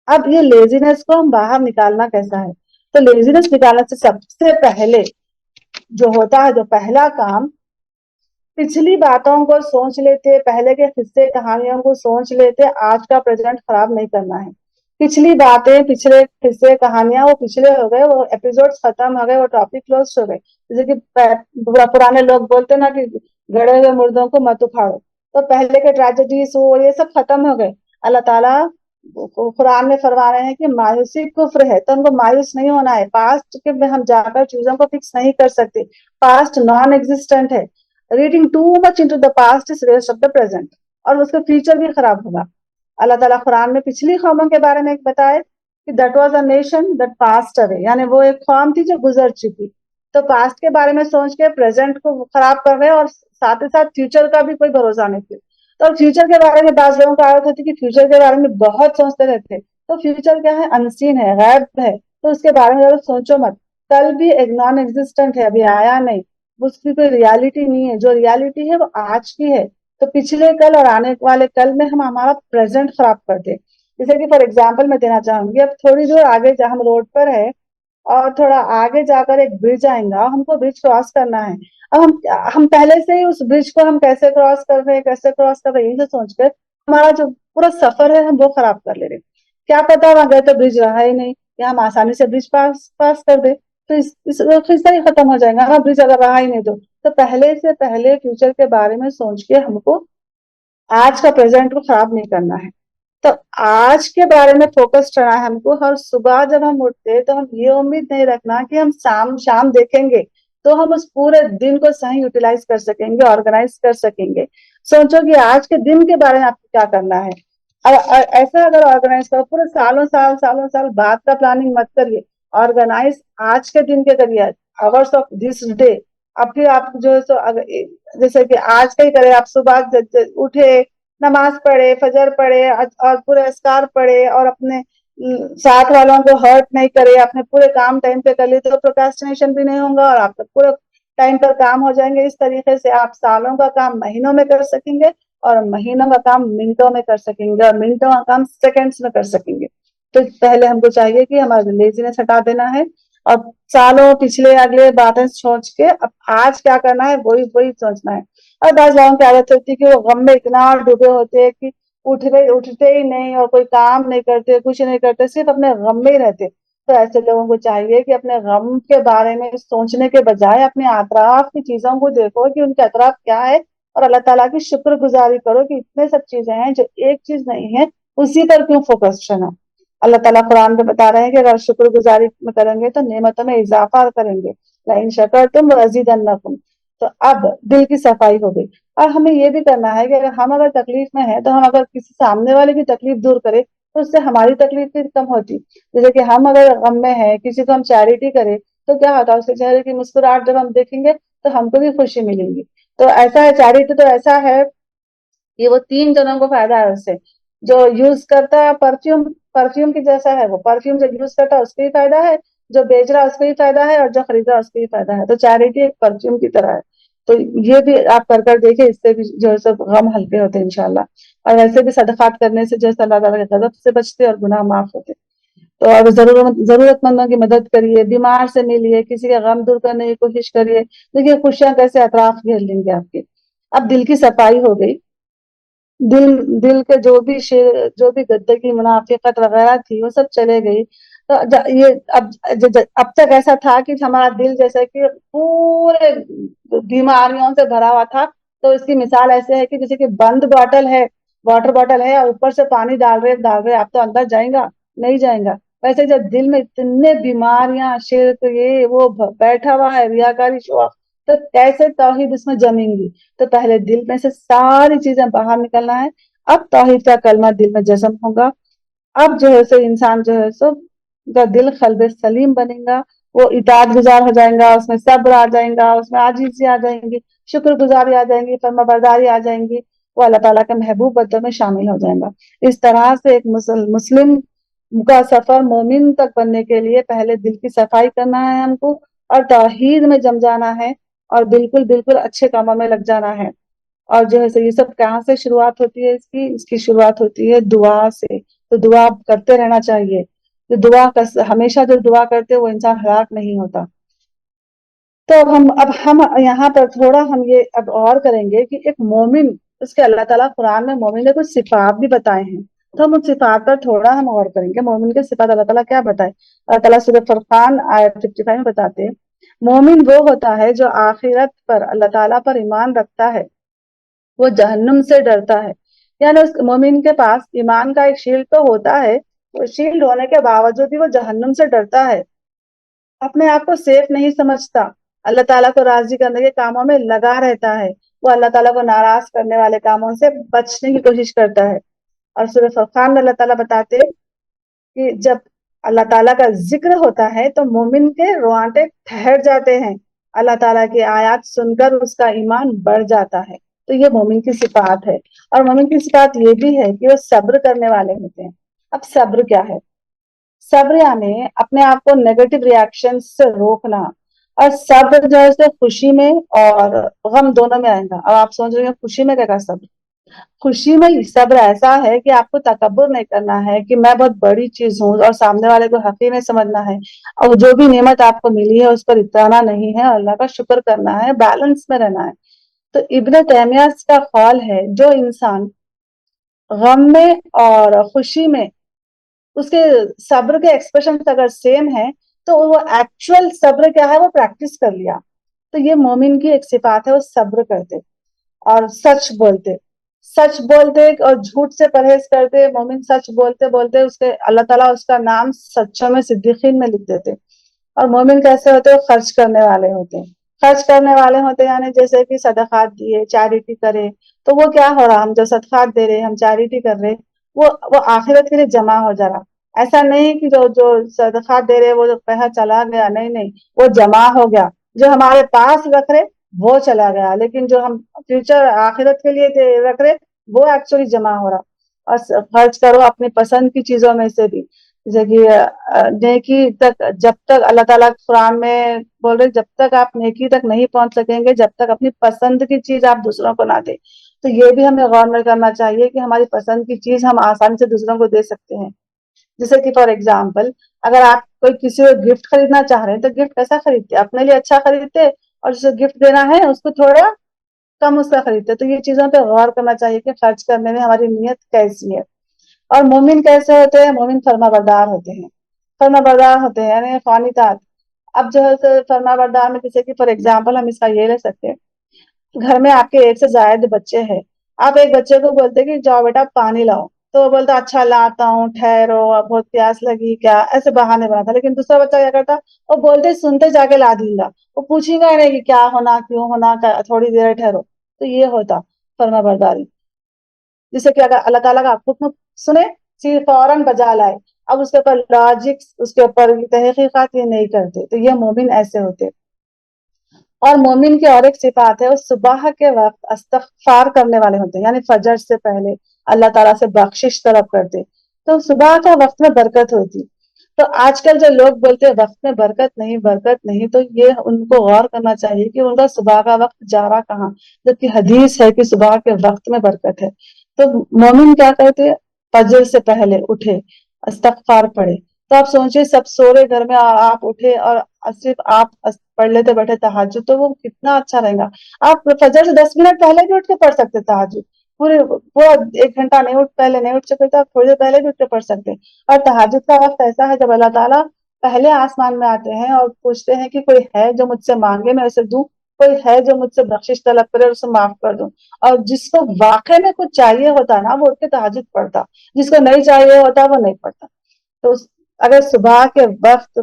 अब ये लेजीनेस को हम बाहर निकालना कैसा है, तो लेजीनेस निकालने से सबसे पहले जो होता है, जो पहला काम, पिछली बातों को सोच लेते, पहले के किस्से कहानियों को सोच लेते, आज का प्रेजेंट खराब नहीं करना है। पिछली बातें, पिछले किस्से कहानियां वो पिछले हो गए, वो एपिसोड्स खत्म हो गए, वो टॉपिक क्लोज हो गए। जैसे कि पुराने लोग बोलते ना कि गड़े हुए मुर्दों को मत उखाड़ो, तो पहले के ट्रेजेडीज वो ये सब खत्म हो गए। अल्लाह ताला कुरान में फरमा रहे हैं कि मायूसी कुफ्र है, तो हमको मायूस नहीं होना है। पास्ट के में हम जाकर चीजों को फिक्स नहीं कर सकते, पास्ट नॉन एग्जिस्टेंट है। Reading too much into the past is waste of the present, और उसका फ्यूचर भी खराब होगा। अल्लाह ताला कुरान में पिछली कौमों के बारे में एक बताए कि that was a nation that passed away, यानी वो एक कौम थी जो गुजर चुकी। तो पास्ट के बारे में सोच के प्रेजेंट को खराब कर रहे हैं और साथ ही साथ फ्यूचर का भी कोई भरोसा नहीं थी। तो फ्यूचर के बारे में बात लोगों को आदत होती कि फ्यूचर के बारे में बहुत सोचते रहते, तो फ्यूचर क्या है, अनसीन है, गैब है, तो उसके बारे में ज्यादा सोचो मत। कल भी एक नॉन एग्जिस्टेंट है, अभी आया नहीं, उसकी कोई रियलिटी नहीं है। जो रियलिटी है वो आज की है। तो पिछले कल और आने वाले कल में हम हमारा प्रेजेंट खराब कर दे। जैसे कि फॉर एग्जाम्पल मैं देना चाहूंगी, अब थोड़ी दूर आगे हम रोड पर है और थोड़ा आगे जाकर एक ब्रिज आएगा, हमको ब्रिज क्रॉस करना है। अब हम पहले से ही उस ब्रिज को हम कैसे क्रॉस कर रहे हैं, कैसे क्रॉस कर रहे हैं, यही से सोचकर हमारा जो पूरा सफर है हम वो खराब कर ले रहे हैं। क्या पता वहां गए तो ब्रिज रहा ही नहीं, या हम आसानी से ब्रिज पास पास कर दे, तो इस खिस्सा ही खत्म हो जाएगा। हाँ, ब्रिज अगर रहा ही नहीं तो पहले से पहले फ्यूचर के बारे में सोच के हमको आज का प्रेजेंट को खराब नहीं करना है। तो आज के बारे में फोकस करना है हमको। हर सुबह जब हम उठते हैं तो हम ये उम्मीद नहीं रखना कि हम शाम शाम देखेंगे तो हम उस पूरे दिन को सही यूटिलाइज कर सकेंगे, ऑर्गेनाइज कर सकेंगे। सोचो कि आज के दिन के बारे में आपको क्या करना है। अब ऐसा अगर ऑर्गेनाइज करो, पूरे सालों साल बाद का प्लानिंग मत करिए, ऑर्गेनाइज आज के दिन के करिए, आवर्स ऑफ दिस डे। अब फिर आप जो है सो जैसे कि आज का ही करें, आप सुबह उठे, नमाज पढ़े, फजर पढ़े और पूरे अस्कार पढ़े और अपने साथ वालों को हर्ट नहीं करे, अपने पूरे काम टाइम पे कर लिए, तो प्रोक्रेस्टिनेशन भी नहीं होगा और आपका पूरे टाइम पर काम हो जाएंगे। इस तरीके से आप सालों का काम महीनों में कर सकेंगे और महीनों का काम मिनटों में कर सकेंगे और मिनटों का काम सेकंड्स में कर सकेंगे। तो पहले हमको चाहिए कि हमारा लेजीनेस हटा देना है और सालों पिछले अगले बातें सोच के अब आज क्या करना है वही वही सोचना है। और बाज़ लोगों की आदत होती है कि वो गम में इतना डूबे होते हैं कि उठते ही नहीं और कोई काम नहीं करते, कुछ नहीं करते, सिर्फ अपने गम में ही रहते। तो ऐसे लोगों को चाहिए कि अपने गम के बारे में सोचने के बजाय अपने अतराफ की चीजों को देखो कि उनके अतराफ क्या है और अल्लाह ताला की शुक्रगुजारी करो कि इतने सब चीजें हैं, जो एक चीज नहीं है उसी पर क्यों फोकस रहना। अल्लाह ताला कुरान में बता रहे हैं कि अगर शुक्रगुजारी में करेंगे तो नेमतों में इजाफा करेंगे, लाइन शकरतुम वज़ीदन्नकुम। तो अब दिल की सफाई हो गई। और हमें ये भी करना है कि अगर तकलीफ में है तो हम अगर किसी सामने वाले की तकलीफ दूर करें तो उससे हमारी तकलीफ भी कम होती। जैसे कि हम अगर गम में है, किसी को हम चैरिटी करें तो क्या होता है, उसके चेहरे की मुस्कुराहट जब हम देखेंगे तो हमको भी खुशी मिलेगी। तो ऐसा है, चैरिटी तो ऐसा है कि वो 3 जनों को फायदा है उससे। जो यूज करता है परफ्यूम, परफ्यूम की जैसा है वो, परफ्यूम जो यूज करता है उसको भी फायदा है, जो बेच रहा है उसको भी फायदा है और जो खरीद रहा है उसको भी फायदा है। तो चैरिटी एक परफ्यूम की तरह है। तो ये भी आप कर देखिए, इससे भी जो है सब गम हल्के होते हैं इंशाल्लाह। और वैसे भी सदकात करने से जो है अल्लाह ताला के गजब से बचते और गुनाह माफ होते। तो अब जरूरतमंदों की मदद करिए, बीमार से मिलिए, किसी का गम दूर करने की कोशिश करिए। देखिए खुशियां कैसे अतराफ घेर लेंगे आपके। अब दिल की सफाई हो गई, दिल दिल के जो भी गंदगी मुनाफिकत वगैरह थी वो सब चले गई। तो ये अब तक ऐसा था कि हमारा दिल जैसे कि पूरे बीमारियों से भरा हुआ था, تو इसकी मिसाल ऐसे है कि जैसे कि बंद बॉटल है, वाटर बॉटल है और ऊपर से पानी डाल रहे आप तो अंदर जाएगा नहीं जाएगा। वैसे जब दिल में इतने बीमारियां, शिर्क, ये वो बैठा हुआ है, रियाकारी, शो, तो कैसे तौहीद उसमें जमेंगी? तो पहले दिल में से सारी चीजें बाहर निकलना है। अब तौहीद का कलमा दिल में जज्म होगा। अब जो है सो इंसान जो है सो का दिल कल्ब सलीम बनेगा, वो इताअत गुजार हो जाएगा, उसमें सब्र आ जाएगा, उसमें आजीज़ी आ जाएंगी, शुक्रगुजारी आ जाएंगी, फर्माबरदारी आ जाएंगी, वो अल्लाह ताला के महबूब बंदों में शामिल हो जाएगा। इस तरह से एक मुस्लिम का सफर मोमिन तक बनने के लिए पहले दिल की सफाई करना है हमको, और तौहीद में जम जाना है, और बिल्कुल बिल्कुल अच्छे कामों में लग जाना है। और जो है सो ये सब कहाँ से शुरुआत होती है? इसकी शुरुआत होती है दुआ से। तो दुआ करते रहना चाहिए। तो हमेशा जो दुआ करते वो इंसान हलाक नहीं होता। तो अब हम यहाँ पर थोड़ा हम ये अब और करेंगे कि एक मोमिन, उसके अल्लाह ताला कुरान में मोमिन के कुछ सिफात भी बताए हैं, तो हम उन सिफात पर थोड़ा हम और करेंगे। मोमिन के सिफात अल्लाह ताला क्या बताए? अल्लाह ताला सूरह फुरकान आयत 55 में बताते हैं, मोमिन वो होता है जो आखिरत पर, अल्लाह ताला पर ईमान रखता है, वो जहन्नुम से डरता है। यानी उस मोमिन के पास ईमान का एक शील्ड तो होता है, वो शील्ड होने के बावजूद भी वो जहन्नुम से डरता है, अपने आप को सेफ नहीं समझता, अल्लाह ताला को राजी करने के कामों में लगा रहता है, वो अल्लाह ताला को नाराज करने वाले कामों से बचने की कोशिश करता है। और सूरह फुरकान में अल्लाह ताला बताते कि जब अल्लाह ताला का जिक्र होता है तो मोमिन के रोआंटे ठहर जाते हैं, अल्लाह ताला की आयत सुनकर उसका ईमान बढ़ जाता है। तो ये मोमिन की सिफात है। और मोमिन की सिफात ये भी है कि वो सब्र करने वाले होते हैं। अब सब्र क्या है? सब्र यानी अपने आप को नेगेटिव रिएक्शन से रोकना। और सब्र जो है उसे खुशी में और गम दोनों में आएगा। अब आप सोच रहे हो खुशी में क्या सब्र? खुशी में सब्र ऐसा है कि आपको तकब्बुर नहीं करना है कि मैं बहुत बड़ी चीज हूँ, और सामने वाले को हकीर नहीं समझना है, और जो भी नेमत आपको मिली है उस पर इतराना नहीं है, अल्लाह का शुक्र करना है, बैलेंस में रहना है। तो इब्न तैमिया का ख्याल है, जो इंसान गम में और खुशी में उसके सब्र के एक्सप्रेशन अगर सेम है, तो वो एक्चुअल सब्र क्या है वो प्रैक्टिस कर लिया। तो ये मोमिन की एक सिफात है, वो सब्र करते और सच बोलते और झूठ से परहेज करते। मोमिन सच बोलते बोलते उसके अल्लाह ताला उसका नाम सच्चों में सिद्दीकीन में लिख देते। और मोमिन कैसे होते हैं? खर्च करने वाले होते हैं। खर्च करने वाले होते हैं यानी जैसे कि सदकात दिए, चैरिटी करे, तो वो क्या हो रहा, हम जो सदकात दे रहे, हम चैरिटी कर रहे, वो आखिरत के लिए जमा हो जा रहा। ऐसा नहीं कि जो जो सदकात दे रहे वो जो पैसा चला गया, नहीं नहीं, वो जमा हो गया। जो हमारे पास रख रहे वो चला गया, लेकिन जो हम फ्यूचर आखिरत के लिए रख रहे वो एक्चुअली जमा हो रहा। और खर्च करो अपनी पसंद की चीजों में से भी, जैसे कि नेकी तक, जब तक अल्लाह ताला कुरान में बोल रहे, जब तक आप नेकी तक नहीं पहुंच सकेंगे, जब तक अपनी पसंद की चीज आप दूसरों को ना दे। तो ये भी हमें गौर में करना चाहिए कि हमारी पसंद की चीज हम आसानी से दूसरों को दे सकते हैं। जैसे कि फॉर एग्जाम्पल, अगर आप कोई किसी को गिफ्ट खरीदना चाह रहे हैं, तो गिफ्ट कैसा खरीदते? अपने लिए अच्छा खरीदते, और जिसे गिफ्ट देना है उसको थोड़ा कम उसका खरीदते। तो ये चीजों पे गौर करना चाहिए कि खर्च करने में हमारी नीयत कैसी है। और मोमिन कैसे होते हैं? मोमिन फर्माबरदार होते हैं। फर्माबरदार होते हैं यानी क़ानितात। अब जो है फर्माबरदार में, जैसे कि फॉर एग्जाम्पल हम इसका ये ले सकते हैं, घर में आपके एक से ज्यादा बच्चे हैं, आप एक बच्चे को बोलते कि जाओ बेटा पानी लाओ, तो वो बोलता अच्छा लाता हूँ, ठहरो, अब बहुत प्यास लगी क्या, ऐसे बहाने बनाता। लेकिन दूसरा बच्चा क्या करता? वो बोलते सुनते जाके ला दूंगा, वो पूछेगा ही नहीं कि क्या होना, क्यों होना, थोड़ी देर ठहरो। तो ये होता फर्माबरदारी। जिससे कि अगर अल्लाह ताला का हुक्म सुने, सिर्फ फौरन बजा लाए, अब उसके ऊपर लॉजिक, उसके ऊपर तहकीकात ये नहीं करते। तो ये मोमिन ऐसे होते। और मोमिन की और एक सिफात है, वो सुबह के वक्त इस्तगफार करने वाले होते हैं, यानी फजर से पहले अल्लाह ताला से बख्शिश तलब करते। तो सुबह का वक्त में बरकत होती। तो आजकल जो लोग बोलते हैं वक्त में बरकत नहीं, बरकत नहीं, तो ये उनको गौर करना चाहिए कि उनका सुबह का वक्त जा रहा कहाँ, जबकि हदीस है कि सुबह के वक्त में बरकत है। तो मोमिन क्या करते हैं? फजर से पहले उठे, इस्तगफार पढ़े। तो आप सोचिए, सब सो रहे घर में, आप उठे और सिर्फ आप पढ़ लेते बैठे तहज्जुद, तो वो कितना अच्छा रहेगा। आप फजर से 10 मिनट पहले भी उठ के पढ़ सकते तहज्जुद। पूरे पूरा 1 घंटा नहीं पहले नहीं उठ सकते, तो आप थोड़ी देर पहले भी उठ के पढ़ सकते। और तहज्जुद का वक्त ऐसा है जब अल्लाह ताला पहले आसमान में आते हैं और पूछते हैं कि कोई है जो मुझसे मांगे मैं उसे दूं। کوئی ہے جو مجھ سے بخشش طلب کرے اور اسے معاف کر دوں. اور جس کو واقع میں کچھ چاہیے ہوتا نا وہ اٹھ کے تہجد پڑھتا, جس کو نہیں چاہیے ہوتا وہ نہیں پڑھتا. تو اگر صبح کے وقت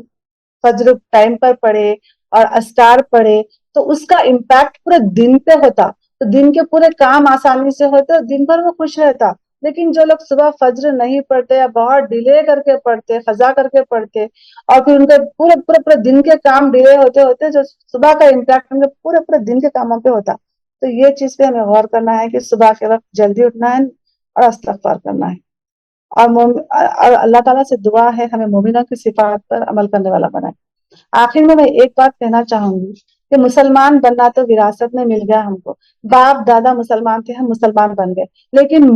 فجر ٹائم پر پڑھے اور اسکار پڑھے تو اس کا امپیکٹ پورے دن پہ ہوتا, تو دن کے پورے کام آسانی سے ہوتے اور دن بھر وہ خوش رہتا. لیکن جو لوگ صبح فجر نہیں پڑھتے یا بہت ڈیلے کر کے پڑھتے, قضا کر کے پڑھتے, اور پھر ان کے پورے دن کے کام ڈیلے ہوتے ہوتے جو صبح کا امپیکٹ ان کے پورے دن کے کاموں پہ ہوتا. تو یہ چیز پہ ہمیں غور کرنا ہے کہ صبح کے وقت جلدی اٹھنا ہے اور استغفار کرنا ہے. اور اللہ تعالیٰ سے دعا ہے ہمیں مومنوں کی صفات پر عمل کرنے والا بنائے. آخر میں ایک بات کہنا چاہوں گی کہ مسلمان بننا تو وراثت میں مل گیا ہم کو, باپ دادا مسلمان تھے, ہم مسلمان بن گئے. لیکن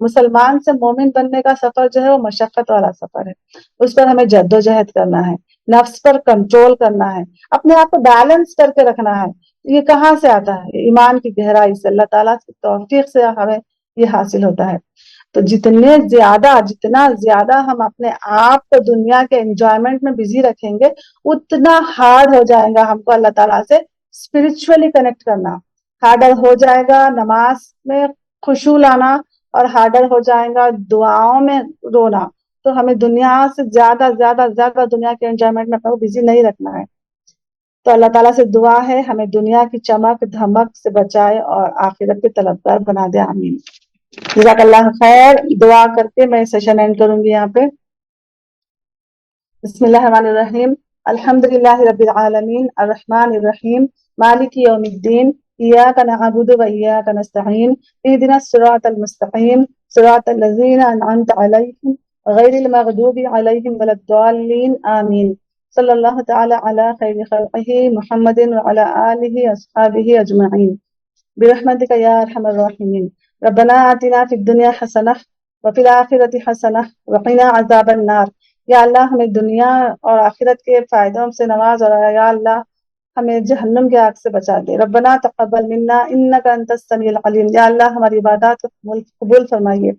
مسلمان سے مومن بننے کا سفر جو ہے وہ مشقت والا سفر ہے. اس پر ہمیں جدوجہد کرنا ہے, نفس پر کنٹرول کرنا ہے, اپنے آپ کو بیلنس کر کے رکھنا ہے. یہ کہاں سے آتا ہے؟ ایمان کی گہرائی سے, اللہ تعالیٰ کی توفیق سے ہمیں یہ حاصل ہوتا ہے. تو جتنا زیادہ ہم اپنے آپ کو دنیا کے انجوائمنٹ میں بزی رکھیں گے اتنا ہارڈ ہو جائے گا ہم کو اللہ تعالیٰ سے اسپرچولی کنیکٹ کرنا. ہارڈر ہو جائے گا نماز میں خشوع لانا, اور ہارڈر ہو جائے گا دعاؤں میں رونا. تو ہمیں دنیا سے زیادہ دنیا کے انجوائمنٹ میں اپنا بزی نہیں رکھنا ہے. تو اللہ تعالیٰ سے دعا ہے ہمیں دنیا کی چمک دھمک سے بچائے اور آخرت کے طلبگار بنا دے. آمین. جزاک اللہ خیر. دعا کر کے میں سیشن اینڈ کروں گی یہاں پہ. بسم اللہ الرحمن الرحیم. الحمد للہ رب العالمین الرحمن الرحیم مالک یوم الدین ایاک نعبد و ایاک نستعین اہدنا الصراط المستقیم صراط الذین انعمت علیہم غیر المغضوب علیہم ولا الضالین. آمین. صلی اللہ تعالی علی خیر خلقہ محمد وعلی آلہ اصحابہ اجمعین برحمتک یا ارحم الراحمین. ربنا آتنا فی الدنیا حسنہ وفی الآخرۃ حسنہ وقنا عذاب النار. یا اللہ ہمیں دنیا اور آخرت کے فائدوں سے نواز, اور یا اللہ ہمیں جہنم کے آگ سے بچا دے. ربنا تقبل منا انک انت السمیع العلیم. یا اللہ ہماری عبادات کو قبول فرمائیے.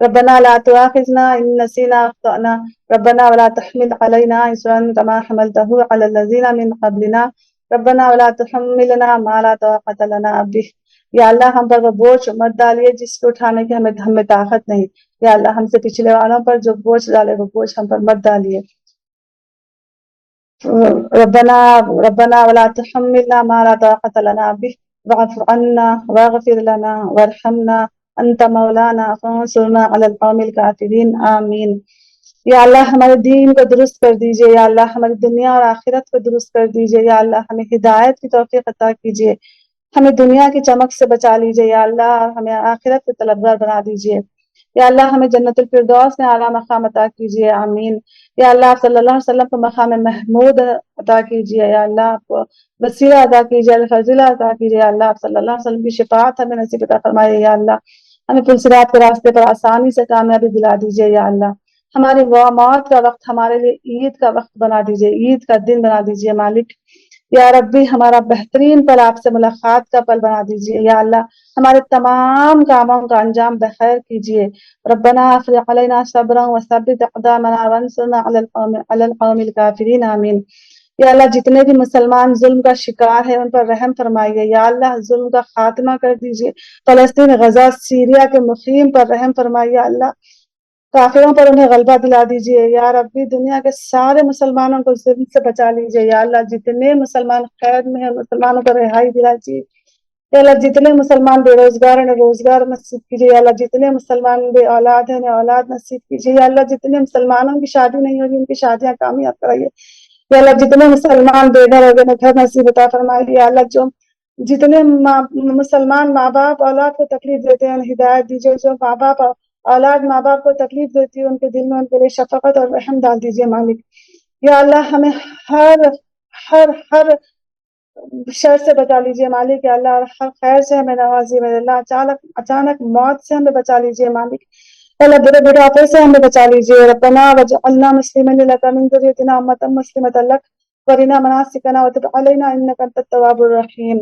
ربنا لا تؤاخذنا ان نسینا اخطأنا. ربنا ولا تحمل علينا إصرا كما حملته على الذين من قبلنا. ربنا ولا تحملنا ما لا طاقة لنا به. یا اللہ ہم پر وہ بوجھ مت ڈالیے جس کو اٹھانے کی ہم میں طاقت نہیں. یا اللہ ہم سے پچھلے والوں پر جو بوجھ ڈالے وہ بوجھ ہم پر مت ڈالیے. ربنا ولا تحملنا ما لا طاقة لنا به واعف عنا واغفر لنا وارحمنا انت مولانا فانصرنا على القوم الكافرين. آمین. یا اللہ ہمارے دین کو درست کر دیجئے. یا اللہ ہماری دنیا اور آخرت کو درست کر دیجئے. یا اللہ ہمیں ہدایت کی توفیق عطا کیجئے. ہمیں دنیا کی چمک سے بچا لیجئے. یا اللہ ہمیں آخرت کے طلبگار بنا دیجئے. یا اللہ ہمیں جنت الفردوس میں اعلیٰ مقام عطا کیجئے. آمین. یا اللہ آپ صلی اللہ علیہ وسلم کو مقام محمود عطا کیجئے. یا اللہ آپ کو وسیلہ عطا کیجئے, الفضیلہ عطا کیجئے. یا اللہ آپ صلی اللہ علیہ وسلم کی شفاعت ہمیں نصیب عطا فرمائے. یا اللہ ہمیں پلسرات کے راستے پر آسانی سے کامیابی دلا دیجئے. یا اللہ ہماری موت کا وقت ہمارے لیے عید کا وقت بنا دیجئے, عید کا دن بنا دیجئے. مالک یا ربی ہمارا بہترین پل آپ سے ملاقات کا پل بنا دیجئے. یا اللہ ہمارے تمام کاموں کا انجام بخیر کیجئے. ربنا افرغ علینا صبرا وثبت اقدامنا وانصرنا علی القوم الکافرین. آمین. یا اللہ جتنے بھی مسلمان ظلم کا شکار ہے ان پر رحم فرمائیے. یا اللہ ظلم کا خاتمہ کر دیجئے. فلسطین, غزہ, سیریا کے مقیم پر رحم فرمائیے. اللہ کافروں پر انہیں غلبہ دلا دیجئے. یا ربی دنیا کے سارے مسلمانوں کو ظلم سے بچا لیجئے. یا اللہ جتنے مسلمان قید میں ہیں مسلمانوں کو رہائی دلا دیجئے. یا اللہ جتنے مسلمان بے روزگار ہیں روزگار نصیب کیجیے. یا اللہ جتنے مسلمان بے اولاد ہیں انہیں اولاد نصیب کیجیے. یا اللہ جتنے مسلمانوں کی شادی نہیں ہوگی ان کی شادیاں کامیاب کرائیے. یا اللہ جتنے مسلمان بے گھر ہو گئے گھر نصیب عطا فرمائیے. یا اللہ جو جتنے مسلمان ماں باپ اولاد کو تکلیف دیتے ہیں ہدایت دیجیے. جو ماں باپ اولاد ماں باپ کو تکلیف دیتی ہے ان کے دل میں ان کے لیے شفقت اور رحم ڈال دیجیے. مالک یا اللہ ہمیں ہر شر سے بچا لیجیے. مالک یا اللہ ہر خیر سے ہمیں نوازیے. اللہ اچانک موت سے ہمیں بچا لیجیے. مالک اللہ برے بڑھاپے سے ہمیں بچا لیجیے. ربنا وجعلنا مسلمین لک من ذریتنا امة مسلمة لک وارنا مناسکنا وتب علینا انک انت التواب الرحیم.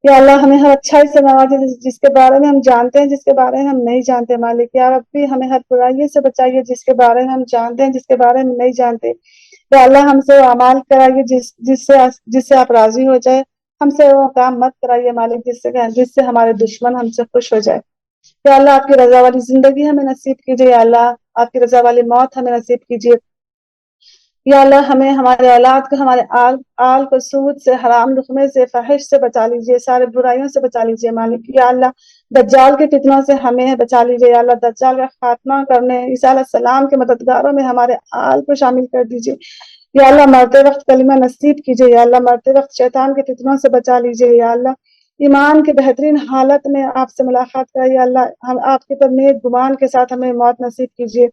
یا اللہ ہمیں ہر اچھائی سے نوازیے جس کے بارے میں ہم جانتے ہیں جس کے بارے میں ہم نہیں جانتے. مالک یا ربی ہمیں ہر برائی سے بچائیے جس کے بارے میں ہم جانتے ہیں جس کے بارے میں نہیں جانتے. یا اللہ ہم سے اعمال کرائیے جس سے آپ راضی ہو جائے ہم سے وہ کام مت کرائیے مالک جس سے ہمارے دشمن ہم سے خوش ہو جائے. یا اللہ آپ کی رضا والی زندگی ہمیں نصیب کیجیے. یا اللہ آپ کی رضا والی موت ہمیں نصیب کیجیے. یا اللہ ہمیں ہمارے اولاد کو ہمارے آل کو سود سے، حرام لقمے سے، فحش سے بچا لیجیے، سارے برائیوں سے بچا لیجیے مالک. یا اللہ دجال کے فتنوں سے ہمیں بچا لیجیے. یا اللہ دجال کا خاتمہ کرنے عیسیٰ علیہ السلام کے مددگاروں میں ہمارے آل کو شامل کر دیجیے. یا اللہ مرتے وقت کلمہ نصیب کیجیے. یا اللہ مرتے وقت شیطان کے فتنوں سے بچا لیجیے. یا اللہ ایمان کے بہترین حالت میں آپ سے ملاقات کرائیے. یا اللہ ہم آپ کے پر نیک گمان کے ساتھ ہمیں موت نصیب کیجیے.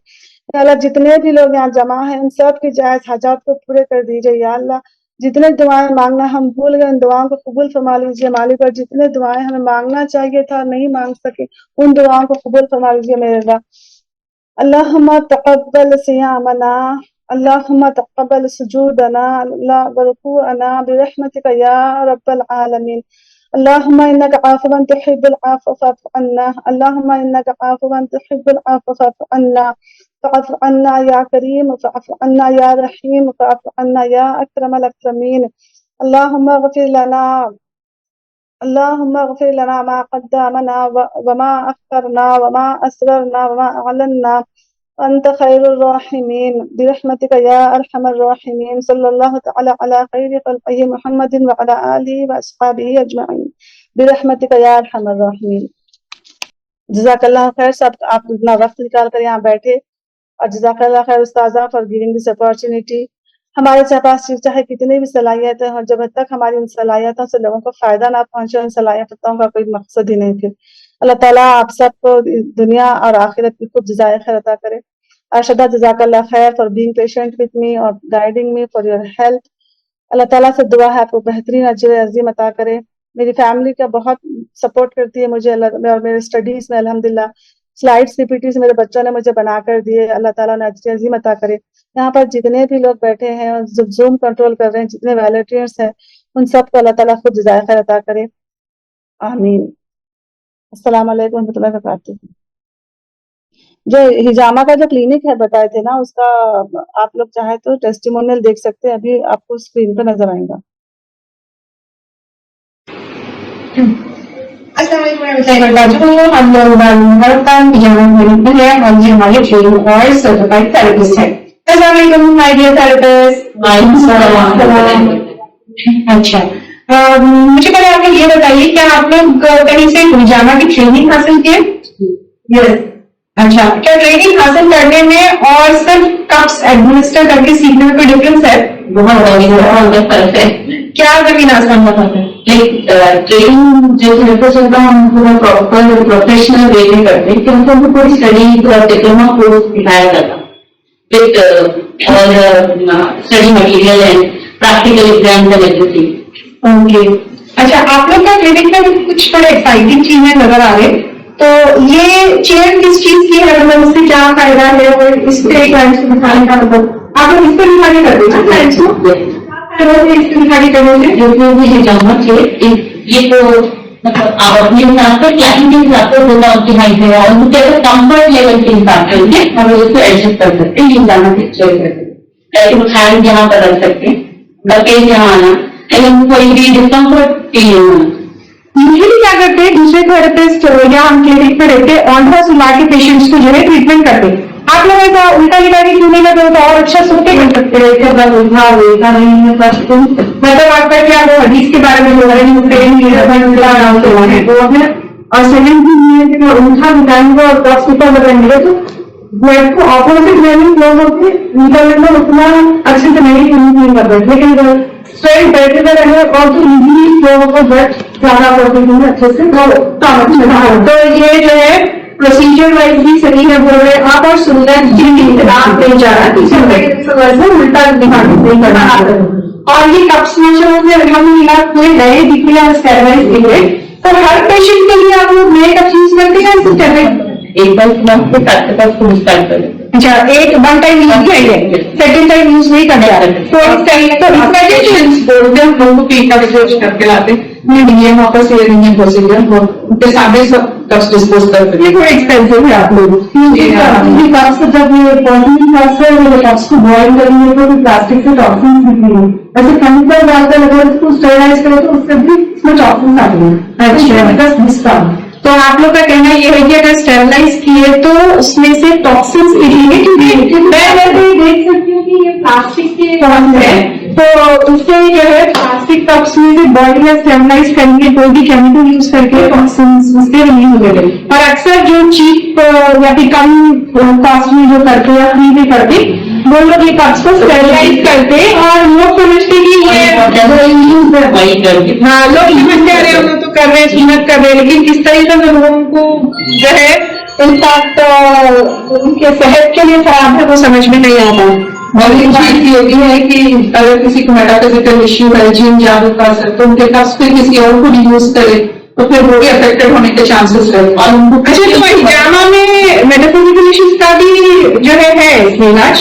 یا اللہ جتنے بھی لوگ یہاں جمع ہیں ان سب کی جائز حاجات کو پورے کر دیجیے. یا اللہ جتنے دعائیں مانگنا ہم بھول گئے ان دعاؤں کو قبول فرما لیجیے مالک. اور جتنے دعائیں ہمیں مانگنا چاہیے تھا نہیں مانگ سکے ان دعاؤں کو قبول فرما لیجیے میرے اللہ. اللہم تقبل صیامنا، اللہم تقبل سجودنا ورکوعنا برحمتک یا رب العالمین. اللہم انک عافو تحب العفو فاعف عنا، اللہم انک عافو تحب العفو فاعف عنا، فاعف عنا یا کریم، فاعف عنا یا رحیم، فاعف عنا یا اکرم الاکرمین. اللہم اغفر لنا ما قدمنا وما اخرنا وما اسررنا وما اعلنا انت خیر الراحمین برحمتک یا ارحم الراحمین. صلی اللہ تعالی علی خیر خلقہ محمد وعلی آلہ واصحابہ اجمعین برحمتک یا ارحم الراحمین. جزاک اللہ خیر سب آپ اتنا وقت نکال کر یہاں بیٹھے، اور جزاک اللہ خیر استاذہ فار گیونگ دس اپارچونیٹی. ہمارے پاس چاہے کتنی بھی صلاحیتیں ہوں، جب تک ہماری ان صلاحیتوں سے لوگوں کو فائدہ نہ پہنچے ان صلاحیتوں کا کوئی مقصد ہی نہیں پھر. اللہ تعالیٰ آپ سب کو دنیا اور آخرت کی خوب جزائے خیر عطا کرے. ارشدہ جزاک اللہ خیر for being patient with me اور guiding me for your help. اللہ تعالیٰ سے دعا ہے آپ کو بہترین اجر عظیم عطا کرے. میری فیملی کا بہت سپورٹ کرتی ہے مجھے اللہ، اور میرے اسٹڈیز میں الحمدللہ سلائڈس PPTs میرے بچوں نے مجھے بنا کر دیے. اللہ تعالیٰ نے اجر عظیم عطا کرے. یہاں پر جتنے بھی لوگ بیٹھے ہیں زوم کنٹرول کر رہے ہیں، جتنے والنٹیئرس ہیں ان سب کو اللہ تعالیٰ خود جزائے خیر عطا کرے. آمین. السلام علیکم ورحمۃ اللہ وبرکاتہ. جو ہجامہ کا جو کلینک ہے بتائے تھے نا، اس کا آپ لوگ چاہے تو ٹیسٹیمونیل دیکھ سکتے ہیں، ابھی آپ کو اسکرین پہ نظر آئے گا. السلام علیکم ورحمۃ اللہ وبرکاتہ. ہم لوگ ہجامہ کلینک میں ہیں اور یہ ہمارے ٹریننگ اور سرٹیفائڈ تھراپسٹ ہیں. السلام علیکم مائی ڈیئر تھراپسٹ. وعلیکم السلام. اچھا مجھے پہلے آپ یہ بتائیے کیا آپ لوگ کہیں سے ہجامہ کی ٹریننگ حاصل کیے؟ یس. اچھا کیا ٹریننگ حاصل کرنے میں اور صرف کپس ایڈمنسٹر کر کے سیکھنے میں کوئی ڈفرینس ہے؟ بہت فرق ہے. کیا زمین آسمان کا فرق ہے؟ ٹریننگ جو تھراپسٹ ہوتا ہے ہم پورا پراپر پروفیشنل وے میں کرتے ہیں کیونکہ ہم کو پوری اسٹڈی ڈپلوما کورس سکھایا جاتا with all study material and practical exams and every thing. Okay. اچھا آپ لوگ کا کلینک میں کچھ بڑے ایکسائٹنگ چیزیں نظر آ رہے، تو یہ چیئر کس چیز کی ہے، مطلب اس سے کیا فائدہ ہے اور اس پہ کلائنٹس کو دکھانے کا مطلب آپ لوگ اس پہ دکھانے کرتے ہیں کلائنٹس کو اس پہ دکھانے کرنے سے جو بھی ہجامہ تھے یہ تو مطلب آپ اپنے حساب سے کلائنٹ کے حساب سے ہوتا آپٹیمائز ہے اور ان کے اگر کمفرٹ لیول کے حساب سے ہم لوگ اس کو ایڈجسٹ کر سکتے ہیں. یہ ہجامہ سے چوائس کرتے ہیں لیکن ہینڈ یہاں پر رکھ سکتے ہیں، بکیج یہاں آنا، لیکن کوئی بھی ڈسکمفرٹ فیل نہیں ہونا. یوزلی کیا کرتے ہیں دوسرے تھراپسٹ یا ہم کلینک پہ رہتے آن ہاؤس لا کے پیشنٹس کو جو ہے ٹریٹمنٹ کرتے ہیں. آپ لوگ ایسا الٹا لٹا کے کیوں نہیں کرتے ہو تو اور اچھا سنتے کر سکتے ہیں مطلب آپ کا کیا وہ حدیث کے بارے میں بول رہے ہیں اور سیکنڈ چیز یہ اونٹا بتائیں گے اور ہاسپٹل بتائیں گے تو اپوزٹ لرننگ لوگ ہوتے انٹرنیٹ میں اتنا اچھے سے نہیں کرتے لیکن اسٹرائٹ بیٹھے رہے اور تو ایزیلی لوگوں کو بیٹھ زیادہ کرتے ہیں اچھے سے تو یہ جو ہے پروسیجر وائز بھی صحیح ہے بول رہے آپ اور سنت جن آپ نہیں جا رہا الٹا دکھانے نہیں کرنا. اور یہ کپس میں جو ہم کوئی نئے دکھے یا اسٹیرائڈ دکھے تو ہر پیشنٹ کے لیے آپ لوگ نئے کپس یوز کرتے ہیں اسٹیرائڈ ایک بار اچھا ایک ون ٹائم یوز کیا ہے سیکنڈ ٹائم یوز نہیں کرنا تو اس ٹائم تو ہم لوگوں کو پی کا یوز کر کے لاتے नहीं ये वापस ये नहीं है पॉसिबल, वो उनके सामने सब कप्स डिस्पोज करते हैं, थोड़ा एक्सपेंसिव है आप लोग कप्स। जब ये पॉलिथीन कप्स है वो कप्स को बॉइल करेंगे तो प्लास्टिक से टॉक्सिन्स निकलेंगे, ऐसे केमिकल डालकर अगर इसको स्टेरलाइज करें तो उससे भी इसमें टॉक्सिन्स आते हैं। तो आप लोग का कहना ये है कि अगर स्टेरलाइज किए तो उसमें से टॉक्सिन्स निकलेंगे, क्योंकि मैं वैसे देख सकती हूँ कि ये प्लास्टिक के कप्स है, तो उससे जो है प्लास्टिक कप्स में से बॉडी या स्टेरलाइज करेंगे कोई भी केमिकल यूज करके टॉक्सिन्स उससे रिलीज हो गए। और अक्सर जो चीप या फिर कम कॉस्ट में जो करते हैं या फ्री में करते वो लोग ये कप्स को स्टेरलाइज करते और लोग समझते कि ये हाँ लोग समझते आ रहे हैं तो कर रहे हैं, सुन्नत कर रहे हैं, लेकिन किस तरीके से लोगों को जो है इनफैक्ट उनके सेहत के लिए खराब है वो समझ में नहीं आता। और एक बात ये भी है कि अगर किसी को मेटाफिजिकल इश्यू है, जिम जादू कर सकते तो उनके कप्स पे किसी और को यूज करे तो फिर वो भी अफेक्टेड होने के चांसेस रहते हैं। अच्छा तो हिजामा में मेटाफिजिकल इश्यूज का भी जो है इसमें इलाज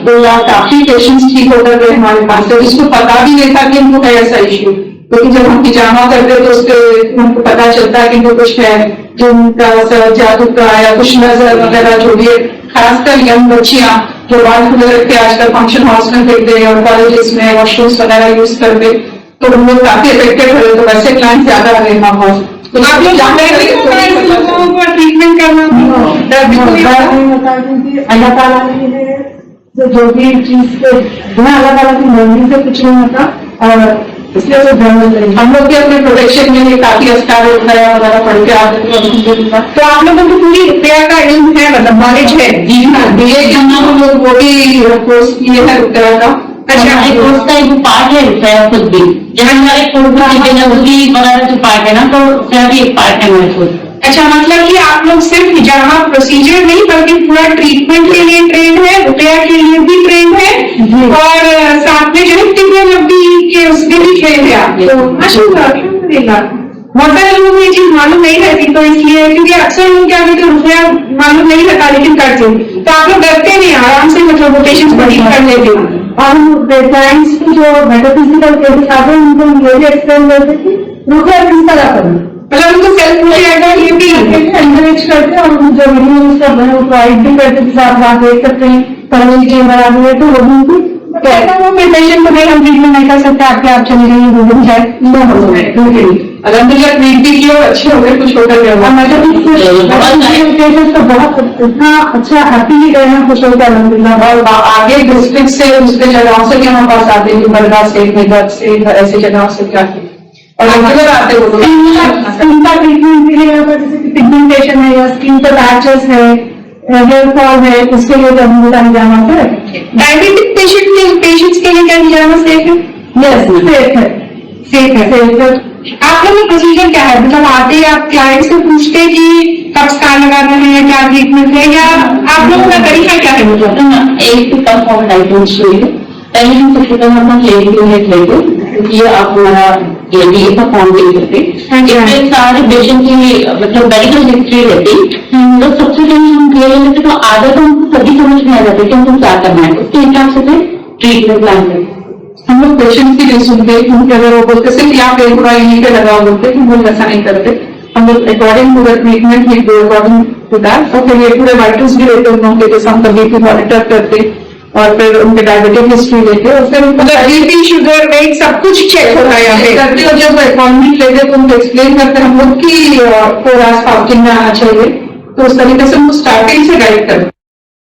तो काफी पेशेंट्स ठीक होकर गए हमारे पास से, जिसको पता भी नहीं था कि इनको है ऐसा इश्यू, क्योंकि जब हम हिजामा करते तो उसके हमको पता चलता है कि इनको कुछ है, जिनका असर जादू का या कुछ नजर वगैरह जो भी, खासकर यंग बच्चियां जो बाल खुले रख के आजकल फंक्शन हॉल्स में फेंक दे और कॉलेजेस में वॉशरूम्स वगैरह यूज कर दे, तो हम लोग काफी अफेक्टेड हुए। तो वैसे क्लाइंट ज्यादा आ रहे हैं तो आप लोग ट्रीटमेंट करना अल्लाह ताला ने जो भी चीज से अल्लाह ताला की मर्जी से कुछ नहीं होता, और इसलिए हम लोग भी अपने प्रोटेक्शन के लिए काफी अस्कार वगैरह वगैरह पढ़ के आते हैं। तो आप लोगों को पूरी रुपया का इल्म है, मतलब नॉलेज है? जी हाँ, बीए करना हम लोग वो भी कोर्स किए हैं रुपया का। अच्छा, हमारे कोर्स का एक पार्ट है रुपया खुद भी, जब हमारे कोर्स वगैरह जो पार्ट है ना, तो रुपया भी एक पार्ट है हमारे खुद। अच्छा, मतलब कि आप लोग सिर्फ हिजामा प्रोसीजर नहीं बल्कि पूरा ट्रीटमेंट के लिए ट्रेन है, रुपया के लिए भी ट्रेन है, और साथ में जो है टिब्बी के उसमें भी ट्रेन है आप लोग। बहुत सारे लोगों को ये चीज मालूम नहीं रहती, तो इसलिए क्योंकि अक्सर लोग क्या करते रुपया मालूम नहीं रहता लेकिन करते, तो आप लोग डरते नहीं, आराम से मतलब वो पेशेंट्स को ठीक कर लेते हैं। और पेशेंट्स की जो मेटाफिजिकल केसेस आते हैं उनको ये भी एक्सप्लेन करते कि रुपया किस तरह करना, मतलब उनको सेल्फ मोटिवेट ये भी एनकरेज करते हैं, और जो वीडियो सब है वो प्रोवाइड भी करते हैं, आप वहाँ देख सकते हैं कॉलेज के बराबर है, तो वो भी कहता है वो पेशेंट को हम ट्रीटमेंट नहीं कर सकते, आपके आप चले जाइए वो भी है न हो गए। अलहमदुलिल्लाह ट्रीट भी किया, अच्छे हो गए, कुछ होकर गया तो बहुत अच्छा हैप्पी भी गए हैं, खुश होकर अलहमदुलिल्लाह। और आगे डिस्ट्रिक्ट से दूसरे जगहों से भी हमारे पास आते हैं, बरगा से, मेदक से, ऐसी जगहों से क्या और रेगुलर आते हैं। स्किन का ट्रीटमेंट के लिए जैसे पिगमेंटेशन है या स्किन पर पैचेस है, हेयर फॉल है, उसके लिए तो हम हिजामा है। डायबिटिक पेशेंट्स के लिए क्या हिजामा सेफ है? यस, सेफ है, सेफ है, सेफ है। आप लोग का प्रोसीजर क्या है, मतलब आते ही आप क्लाइंट से पूछते कि कब स्कार लगाना है या क्या ट्रीटमेंट है, या आप लोगों का तरीका क्या है? मतलब एक कप फॉर्म डाइटमेंट चाहिए, पहले हम सबसे पहले अपना क्लिनिक लेते, क्योंकि आप हमारा ये का फॉर्म दे सकते, इसमें सारे पेशेंट की मतलब मेडिकल हिस्ट्री रहती, तो सबसे पहले हम क्लियर लेते तो आधा तो हमको सभी समझ में आ जाता है कि हमको क्या करना है, उसके हिसाब से ट्रीटमेंट प्लान करते। हम लोग पेशेंट की नहीं सुनते, क्योंकि अगर वो बोलते सिर्फ यहाँ पे पूरा यहीं पे लगाओ बोलते, कि वो ऐसा नहीं करते, हम लोग अकॉर्डिंग टू द ट्रीटमेंट ही डू अकॉर्डिंग टू दैट। और फिर ये पूरे वाइटल्स भी लेते उन लोगों के, जैसे हम कभी भी मॉनिटर करते और फिर उनके डायबिटिक हिस्ट्री लेते और फिर बीपी, शुगर, वेट सब कुछ चेक होता है यहाँ पे करते। और जब अपॉइंटमेंट लेते तो उनको एक्सप्लेन करते हम लोग की 4 आवर्स फास्टिंग में आना चाहिए, तो उस तरीके से उनको स्टार्टिंग से गाइड करते।